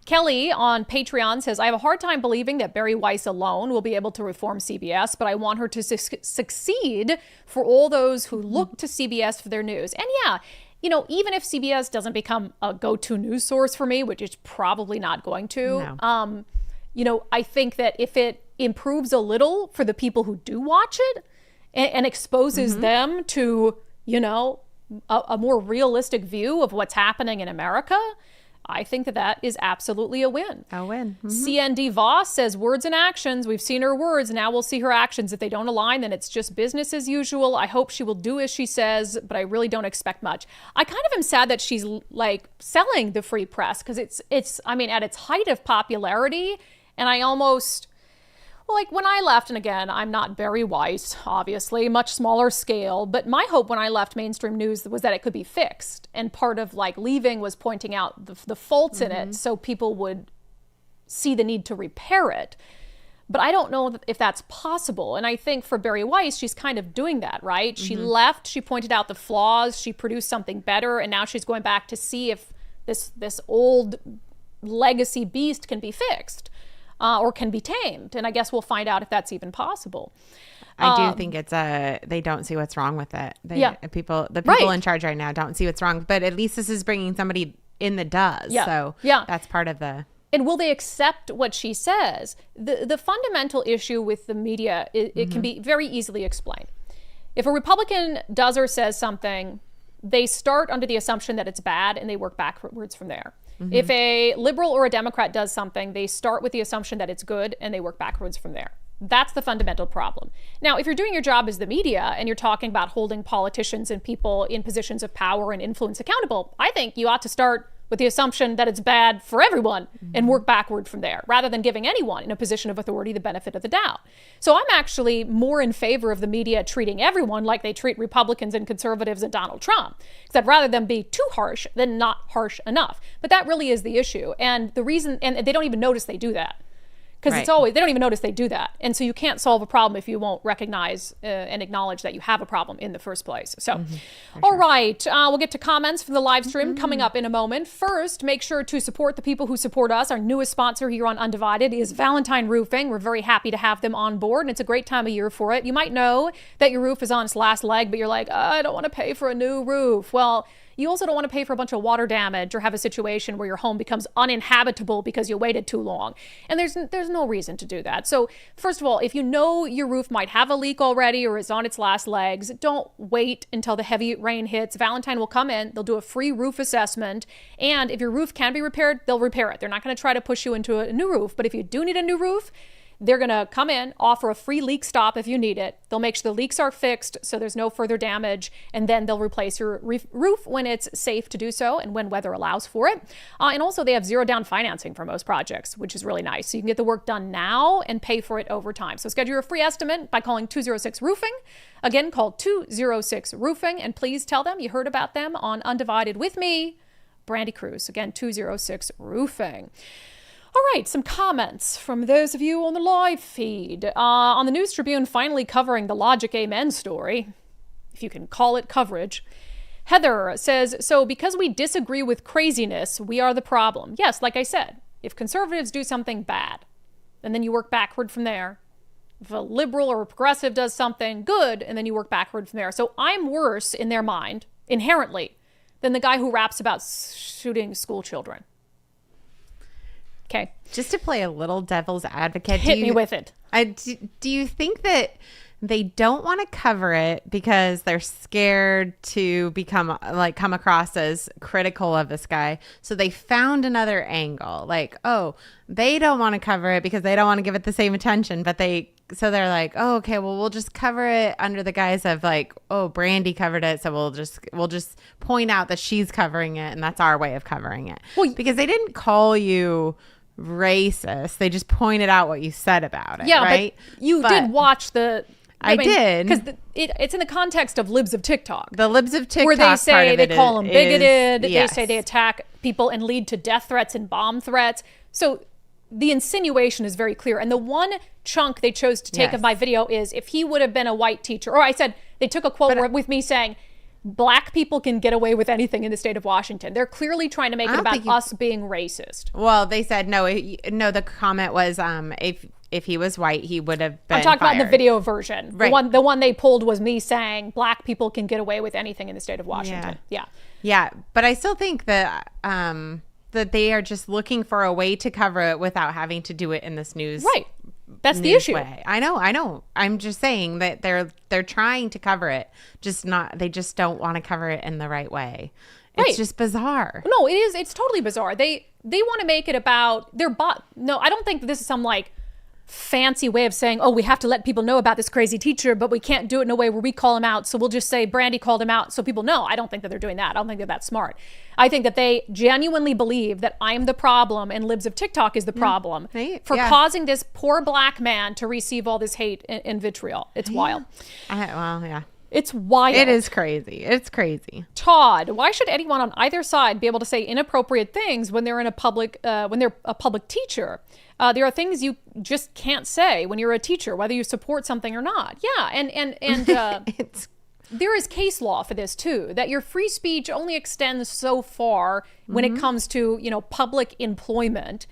Kelly on Patreon says, I have a hard time believing that Bari Weiss alone will be able to reform CBS, but I want her to succeed for all those who look to CBS for their news. And yeah, even if CBS doesn't become a go-to news source for me, which it's probably not going to, I think that if it improves a little for the people who do watch it and exposes them to, a more realistic view of what's happening in America, I think that is absolutely a win. A win. CND Voss says, words and actions. We've seen her words. Now we'll see her actions. If they don't align, then it's just business as usual. I hope she will do as she says, but I really don't expect much. I kind of am sad that she's like selling the free press because it's at its height of popularity. And I almost... like when I left, and again, I'm not Bari Weiss, obviously, much smaller scale, but my hope when I left mainstream news was that it could be fixed. And part of leaving was pointing out the faults in it so people would see the need to repair it. But I don't know if that's possible. And I think for Bari Weiss, she's kind of doing that, right? She left, she pointed out the flaws, she produced something better, and now she's going back to see if this old legacy beast can be fixed. Or can be tamed. And I guess we'll find out if that's even possible. I do think they don't see what's wrong with it. The people in charge right now don't see what's wrong, but at least this is bringing somebody in that does. Yeah. So that's part of the... And will they accept what she says? The fundamental issue with the media, it can be very easily explained. If a Republican does or says something, they start under the assumption that it's bad and they work backwards from there. If a liberal or a Democrat does something, they start with the assumption that it's good and they work backwards from there. That's the fundamental problem. Now, if you're doing your job as the media and you're talking about holding politicians and people in positions of power and influence accountable, I think you ought to start with the assumption that it's bad for everyone and work backward from there, rather than giving anyone in a position of authority the benefit of the doubt. So I'm actually more in favor of the media treating everyone like they treat Republicans and conservatives and Donald Trump, because I'd rather them be too harsh than not harsh enough. But that really is the issue. And the reason, and they don't even notice they do that. Because it's always, they don't even notice they do that. And so you can't solve a problem if you won't recognize and acknowledge that you have a problem in the first place. So, all right, we'll get to comments from the live stream coming up in a moment. First, make sure to support the people who support us. Our newest sponsor here on Undivided is Valentine Roofing. We're very happy to have them on board, and it's a great time of year for it. You might know that your roof is on its last leg, but you're like, I don't want to pay for a new roof. Well, you also don't want to pay for a bunch of water damage or have a situation where your home becomes uninhabitable because you waited too long. And there's no reason to do that. So first of all, if you know your roof might have a leak already or is on its last legs, don't wait until the heavy rain hits. Valentine will come in, they'll do a free roof assessment, and if your roof can be repaired, they'll repair it. They're not going to try to push you into a new roof, but if you do need a new roof, they're going to come in, offer a free leak stop if you need it. They'll make sure the leaks are fixed so there's no further damage, and then they'll replace your roof when it's safe to do so and when weather allows for it. And also they have zero down financing for most projects, which is really nice. So you can get the work done now and pay for it over time. So schedule your free estimate by calling 206-ROOFING. Again, call 206-ROOFING, and please tell them you heard about them on Undivided with me, Brandi Kruse. Again, 206-ROOFING. All right, some comments from those of you on the live feed. On the News Tribune finally covering the Logic Amen story, if you can call it coverage. Heather says, so because we disagree with craziness, we are the problem. Yes, like I said, if conservatives do something bad, and then you work backward from there. If a liberal or a progressive does something good, and then you work backward from there. So I'm worse in their mind, inherently, than the guy who raps about shooting school children. Okay. Just to play a little devil's advocate. Hit me with it. Do you think that they don't want to cover it because they're scared to come across as critical of this guy? So they found another angle. Like, oh, they don't want to cover it because they don't want to give it the same attention. But so they're like, oh, okay, well, we'll just cover it under the guise of like, oh, Brandi covered it, so we'll just point out that she's covering it, and that's our way of covering it. Well, because they didn't call you racist, they just pointed out what you said about it. Yeah, right? But you did watch the I did. Because it's in the context of libs of TikTok. The libs of TikTok, where they say they call them bigoted. Yes. They say they attack people and lead to death threats and bomb threats. So the insinuation is very clear. And the one chunk they chose to take of my video is if he would have been a white teacher, or I said they took a quote with me saying, Black people can get away with anything in the state of Washington. They're clearly trying to make it about us being racist. Well, they said no. The comment was if he was white, he would have been I'm talking fired. about the video version. Right. The one they pulled was me saying Black people can get away with anything in the state of Washington. Yeah. But I still think that that they are just looking for a way to cover it without having to do it in this news. Right. That's the issue. Way. I know. I'm just saying that they're trying to cover it, they just don't want to cover it in the right way. It's just bizarre. No, it is. It's totally bizarre. They want to make it about their bot. No, I don't think this is some like fancy way of saying, oh, we have to let people know about this crazy teacher, but we can't do it in a way where we call him out. So we'll just say Brandi called him out so people know. I don't think that they're doing that. I don't think they're that smart. I think that they genuinely believe that I'm the problem and libs of TikTok is the problem for causing this poor Black man to receive all this hate and vitriol. It's wild. It's wild. It is crazy. It's crazy. Todd, why should anyone on either side be able to say inappropriate things when they're in a public teacher? There are things you just can't say when you're a teacher, whether you support something or not. Yeah, and there is case law for this too, that your free speech only extends so far when it comes to, public employment,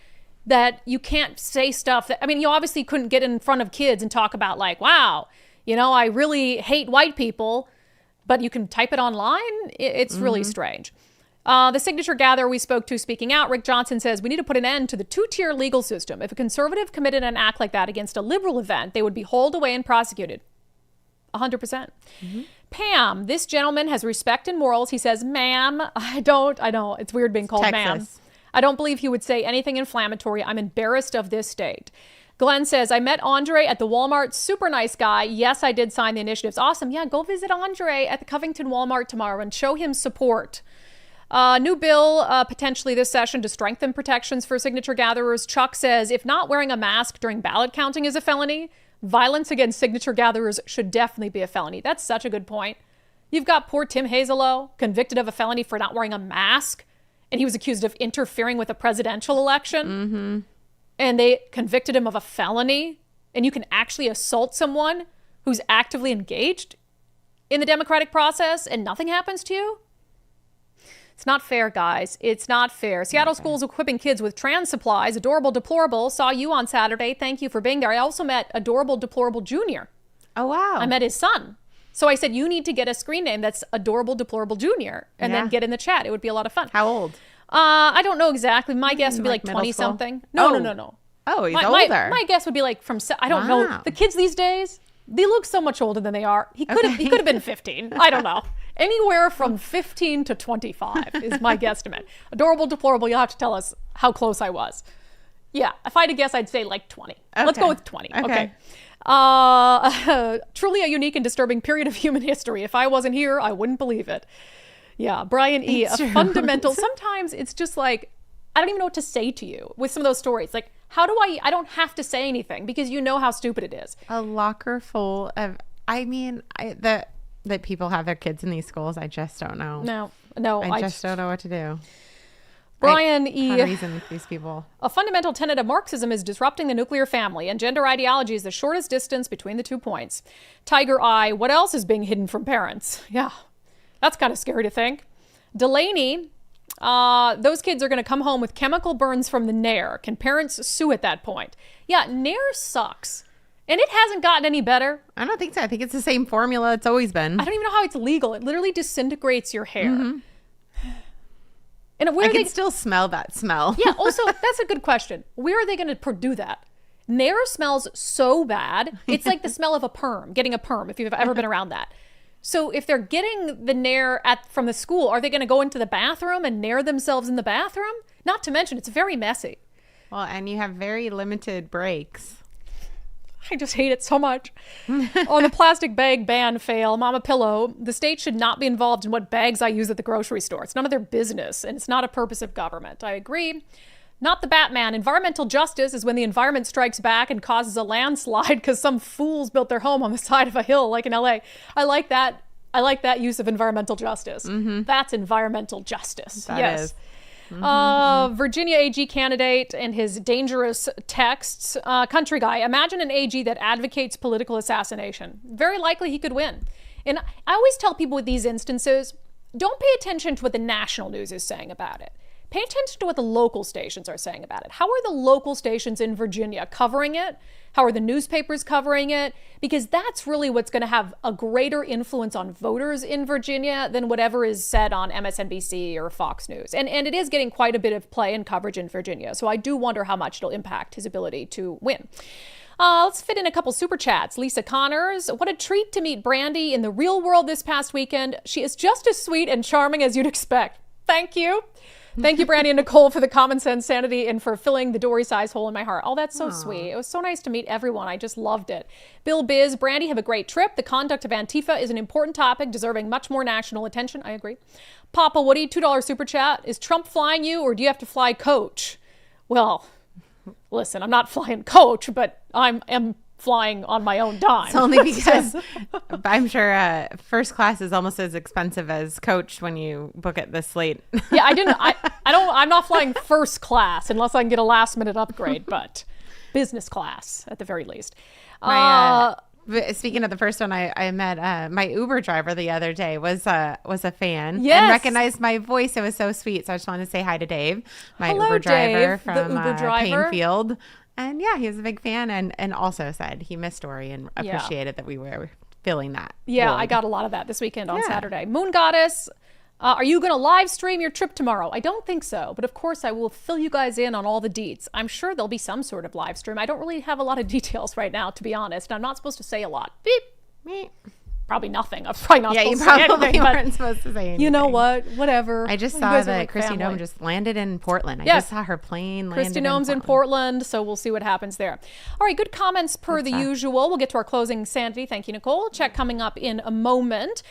that you can't say stuff that, you obviously couldn't get in front of kids and talk about like, wow, I really hate white people, but you can type it online. It's really strange. The signature gatherer we spoke to speaking out, Rick Johnson, says we need to put an end to the two-tier legal system. If a conservative committed an act like that against a liberal event, they would be hauled away and prosecuted. 100%. Pam, this gentleman has respect and morals. He says, ma'am, I know, it's weird being called ma'am. I don't believe he would say anything inflammatory. I'm embarrassed of this state. Glenn says, I met Andre at the Walmart. Super nice guy. Yes, I did sign the initiatives. Awesome. Yeah, go visit Andre at the Covington Walmart tomorrow and show him support. New bill potentially this session to strengthen protections for signature gatherers. Chuck says, if not wearing a mask during ballot counting is a felony, violence against signature gatherers should definitely be a felony. That's such a good point. You've got poor Tim Hazelow convicted of a felony for not wearing a mask, and he was accused of interfering with a presidential election. And they convicted him of a felony, and you can actually assault someone who's actively engaged in the democratic process and nothing happens to you? It's not fair, guys. It's not fair. Seattle schools equipping kids with trans supplies. Adorable Deplorable. Saw you on Saturday. Thank you for being there. I also met Adorable Deplorable Jr. Oh, wow. I met his son. So I said, you need to get a screen name that's Adorable Deplorable Jr. and then get in the chat. It would be a lot of fun. How old? I don't know exactly. My guess would be like 20-something. No. Oh, he's older. My guess would be like I don't know. The kids these days, they look so much older than they are. He could have been 15. I don't know. Anywhere from 15 to 25 is my guesstimate. Adorable Deplorable, you'll have to tell us how close I was. Yeah, if I had to guess, I'd say like 20. Okay. Let's go with 20. Okay. Truly a unique and disturbing period of human history. If I wasn't here, I wouldn't believe it. Yeah, Brian E. It's a fundamental. Sometimes it's just like, I don't even know what to say to you with some of those stories. Like, how do I don't have to say anything because you know how stupid it is. A locker full of, that people have their kids in these schools, I just don't know. No. I just don't know what to do. Brian E. reason with these people. A fundamental tenet of Marxism is disrupting the nuclear family, and gender ideology is the shortest distance between the 2 points. Tiger Eye, what else is being hidden from parents? Yeah, that's kind of scary to think. Delaney, those kids are going to come home with chemical burns from the Nair. Can parents sue at that point? Yeah, Nair sucks. And it hasn't gotten any better. I don't think so. I think it's the same formula it's always been. I don't even know how it's legal. It literally disintegrates your hair. Mm-hmm. And I can still smell that smell. Yeah, also, that's a good question. Where are they going to do that? Nair smells so bad. It's like the smell of a perm, getting a perm, if you've ever been around that. So if they're getting the Nair from the school, are they going to go into the bathroom and Nair themselves in the bathroom? Not to mention, it's very messy. Well, and you have very limited breaks. I just hate it so much. On the plastic bag ban fail, Mama Pillow, the state should not be involved in what bags I use at the grocery store. It's none of their business, and it's not a purpose of government. I agree. Not the Batman. Environmental justice is when the environment strikes back and causes a landslide because some fools built their home on the side of a hill, like in LA. I like that. I like that use of environmental justice. That's environmental justice. That is. Virginia AG candidate and his dangerous texts. Country guy. Imagine an AG that advocates political assassination. Very likely he could win. And I always tell people with these instances, don't pay attention to what the national news is saying about it. Pay attention to what the local stations are saying about it. How are the local stations in Virginia covering it? How are the newspapers covering it? Because that's really what's going to have a greater influence on voters in Virginia than whatever is said on MSNBC or Fox News. And it is getting quite a bit of play and coverage in Virginia. So I do wonder how much it'll impact his ability to win. Let's fit in a couple super chats. Lisa Connors, what a treat to meet Brandi in the real world this past weekend. She is just as sweet and charming as you'd expect. Thank you. Thank you, Brandi and Nicole, for the common sense, sanity, and for filling the Dory-sized hole in my heart. Oh, that's so sweet. It was so nice to meet everyone. I just loved it. Bill Biz, Brandi, have a great trip. The conduct of Antifa is an important topic, deserving much more national attention. I agree. Papa Woody, $2 super chat. Is Trump flying you, or do you have to fly coach? Well, listen, I'm not flying coach, but I am flying on my own dime. It's only because I'm sure first class is almost as expensive as coach when you book it this late. Yeah, I'm not flying first class unless I can get a last minute upgrade, but business class at the very least. Speaking of the first one, I met my Uber driver the other day was a fan Yes. and recognized my voice. It was so sweet. So I just wanted to say hi to Dave, my Hello, Uber driver Dave, from the Uber driver. Painfield. And yeah, he was a big fan and also said he missed Dory and appreciated that we were filling that. Yeah, void. I got a lot of that this weekend on Saturday. Moon Goddess, are you going to live stream your trip tomorrow? I don't think so, but of course I will fill you guys in on all the deets. I'm sure there'll be some sort of live stream. I don't really have a lot of details right now, to be honest. I'm not supposed to say a lot. Beep. Meep. Probably nothing. I'm probably not Yeah, supposed you to say probably anything, weren't but supposed to say anything. you know what? Whatever. I just You saw guys are that like Christy family. Nome just landed in Portland. I Yes. just saw her plane landed Christy Nome's in Portland, so we'll see what happens there. All right, good comments the usual. We'll get to our closing sanity. Thank you, Nicole. Check coming up in a moment.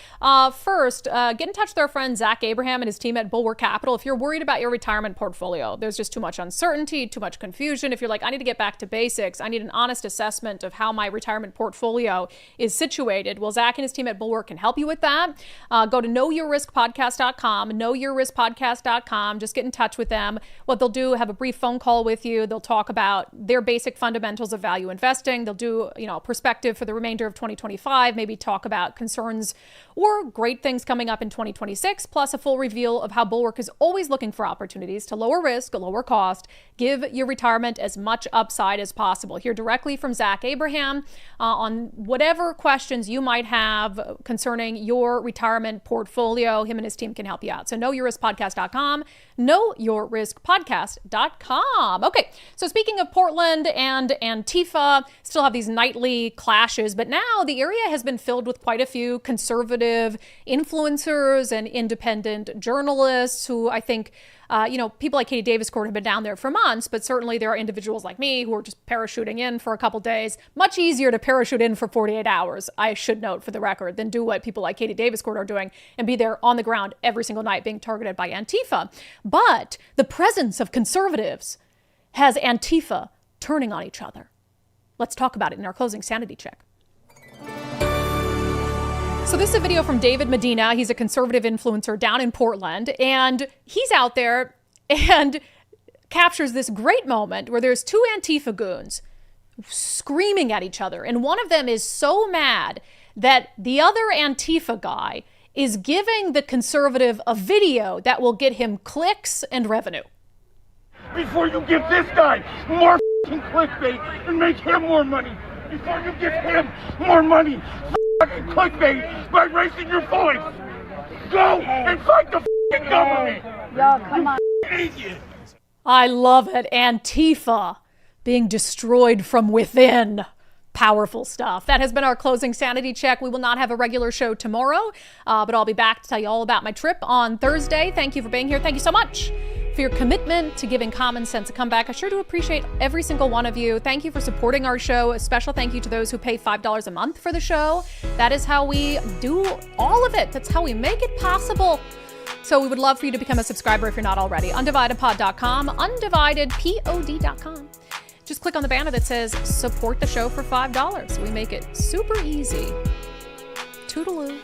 First, get in touch with our friend Zach Abraham and his team at Bulwark Capital. If you're worried about your retirement portfolio, there's just too much uncertainty, too much confusion. If you're like, I need to get back to basics, I need an honest assessment of how my retirement portfolio is situated, well, Zach and his team at Bulwark can help you with that. Go to knowyourriskpodcast.com, knowyourriskpodcast.com. Just get in touch with them. What they'll do, have a brief phone call with you. They'll talk about their basic fundamentals of value investing. They'll do, a perspective for the remainder of 2025, maybe talk about concerns or great things coming up in 2026, plus a full reveal of how Bulwark is always looking for opportunities to lower risk, lower cost, give your retirement as much upside as possible. Hear directly from Zach Abraham on whatever questions you might have concerning your retirement portfolio. Him and his team can help you out. So knowyourriskpodcast.com, knowyourriskpodcast.com. Okay, so speaking of Portland and Antifa, still have these nightly clashes, but now the area has been filled with quite a few conservative influencers and independent journalists who I think people like Katie Davis Court have been down there for months, but certainly there are individuals like me who are just parachuting in for a couple days. Much easier to parachute in for 48 hours, I should note for the record, than do what people like Katie Davis Court are doing and be there on the ground every single night being targeted by Antifa. But the presence of conservatives has Antifa turning on each other. Let's talk about it in our closing sanity check. So this is a video from David Medina. He's a conservative influencer down in Portland, and he's out there and captures this great moment where there's two Antifa goons screaming at each other. And one of them is so mad that the other Antifa guy is giving the conservative a video that will get him clicks and revenue. Before you give this guy more clickbait and make him more money. Before you give him more money. Clickbait by raising your voice. Go and fight the government. Y'all, come on. Idiot. I love it. Antifa being destroyed from within. Powerful stuff. That has been our closing sanity check. We will not have a regular show tomorrow, but I'll be back to tell you all about my trip on Thursday. Thank you for being here. Thank you so much for your commitment to giving common sense a comeback. I sure do appreciate every single one of you. Thank you for supporting our show. A special thank you to those who pay $5 a month for the show. That is how we do all of it. That's how we make it possible So we would love for you to become a subscriber if you're not already. UndividedPod.com, UndividedPod.com. Just click on the banner that says support the show for $5. We make it super easy. Toodaloo.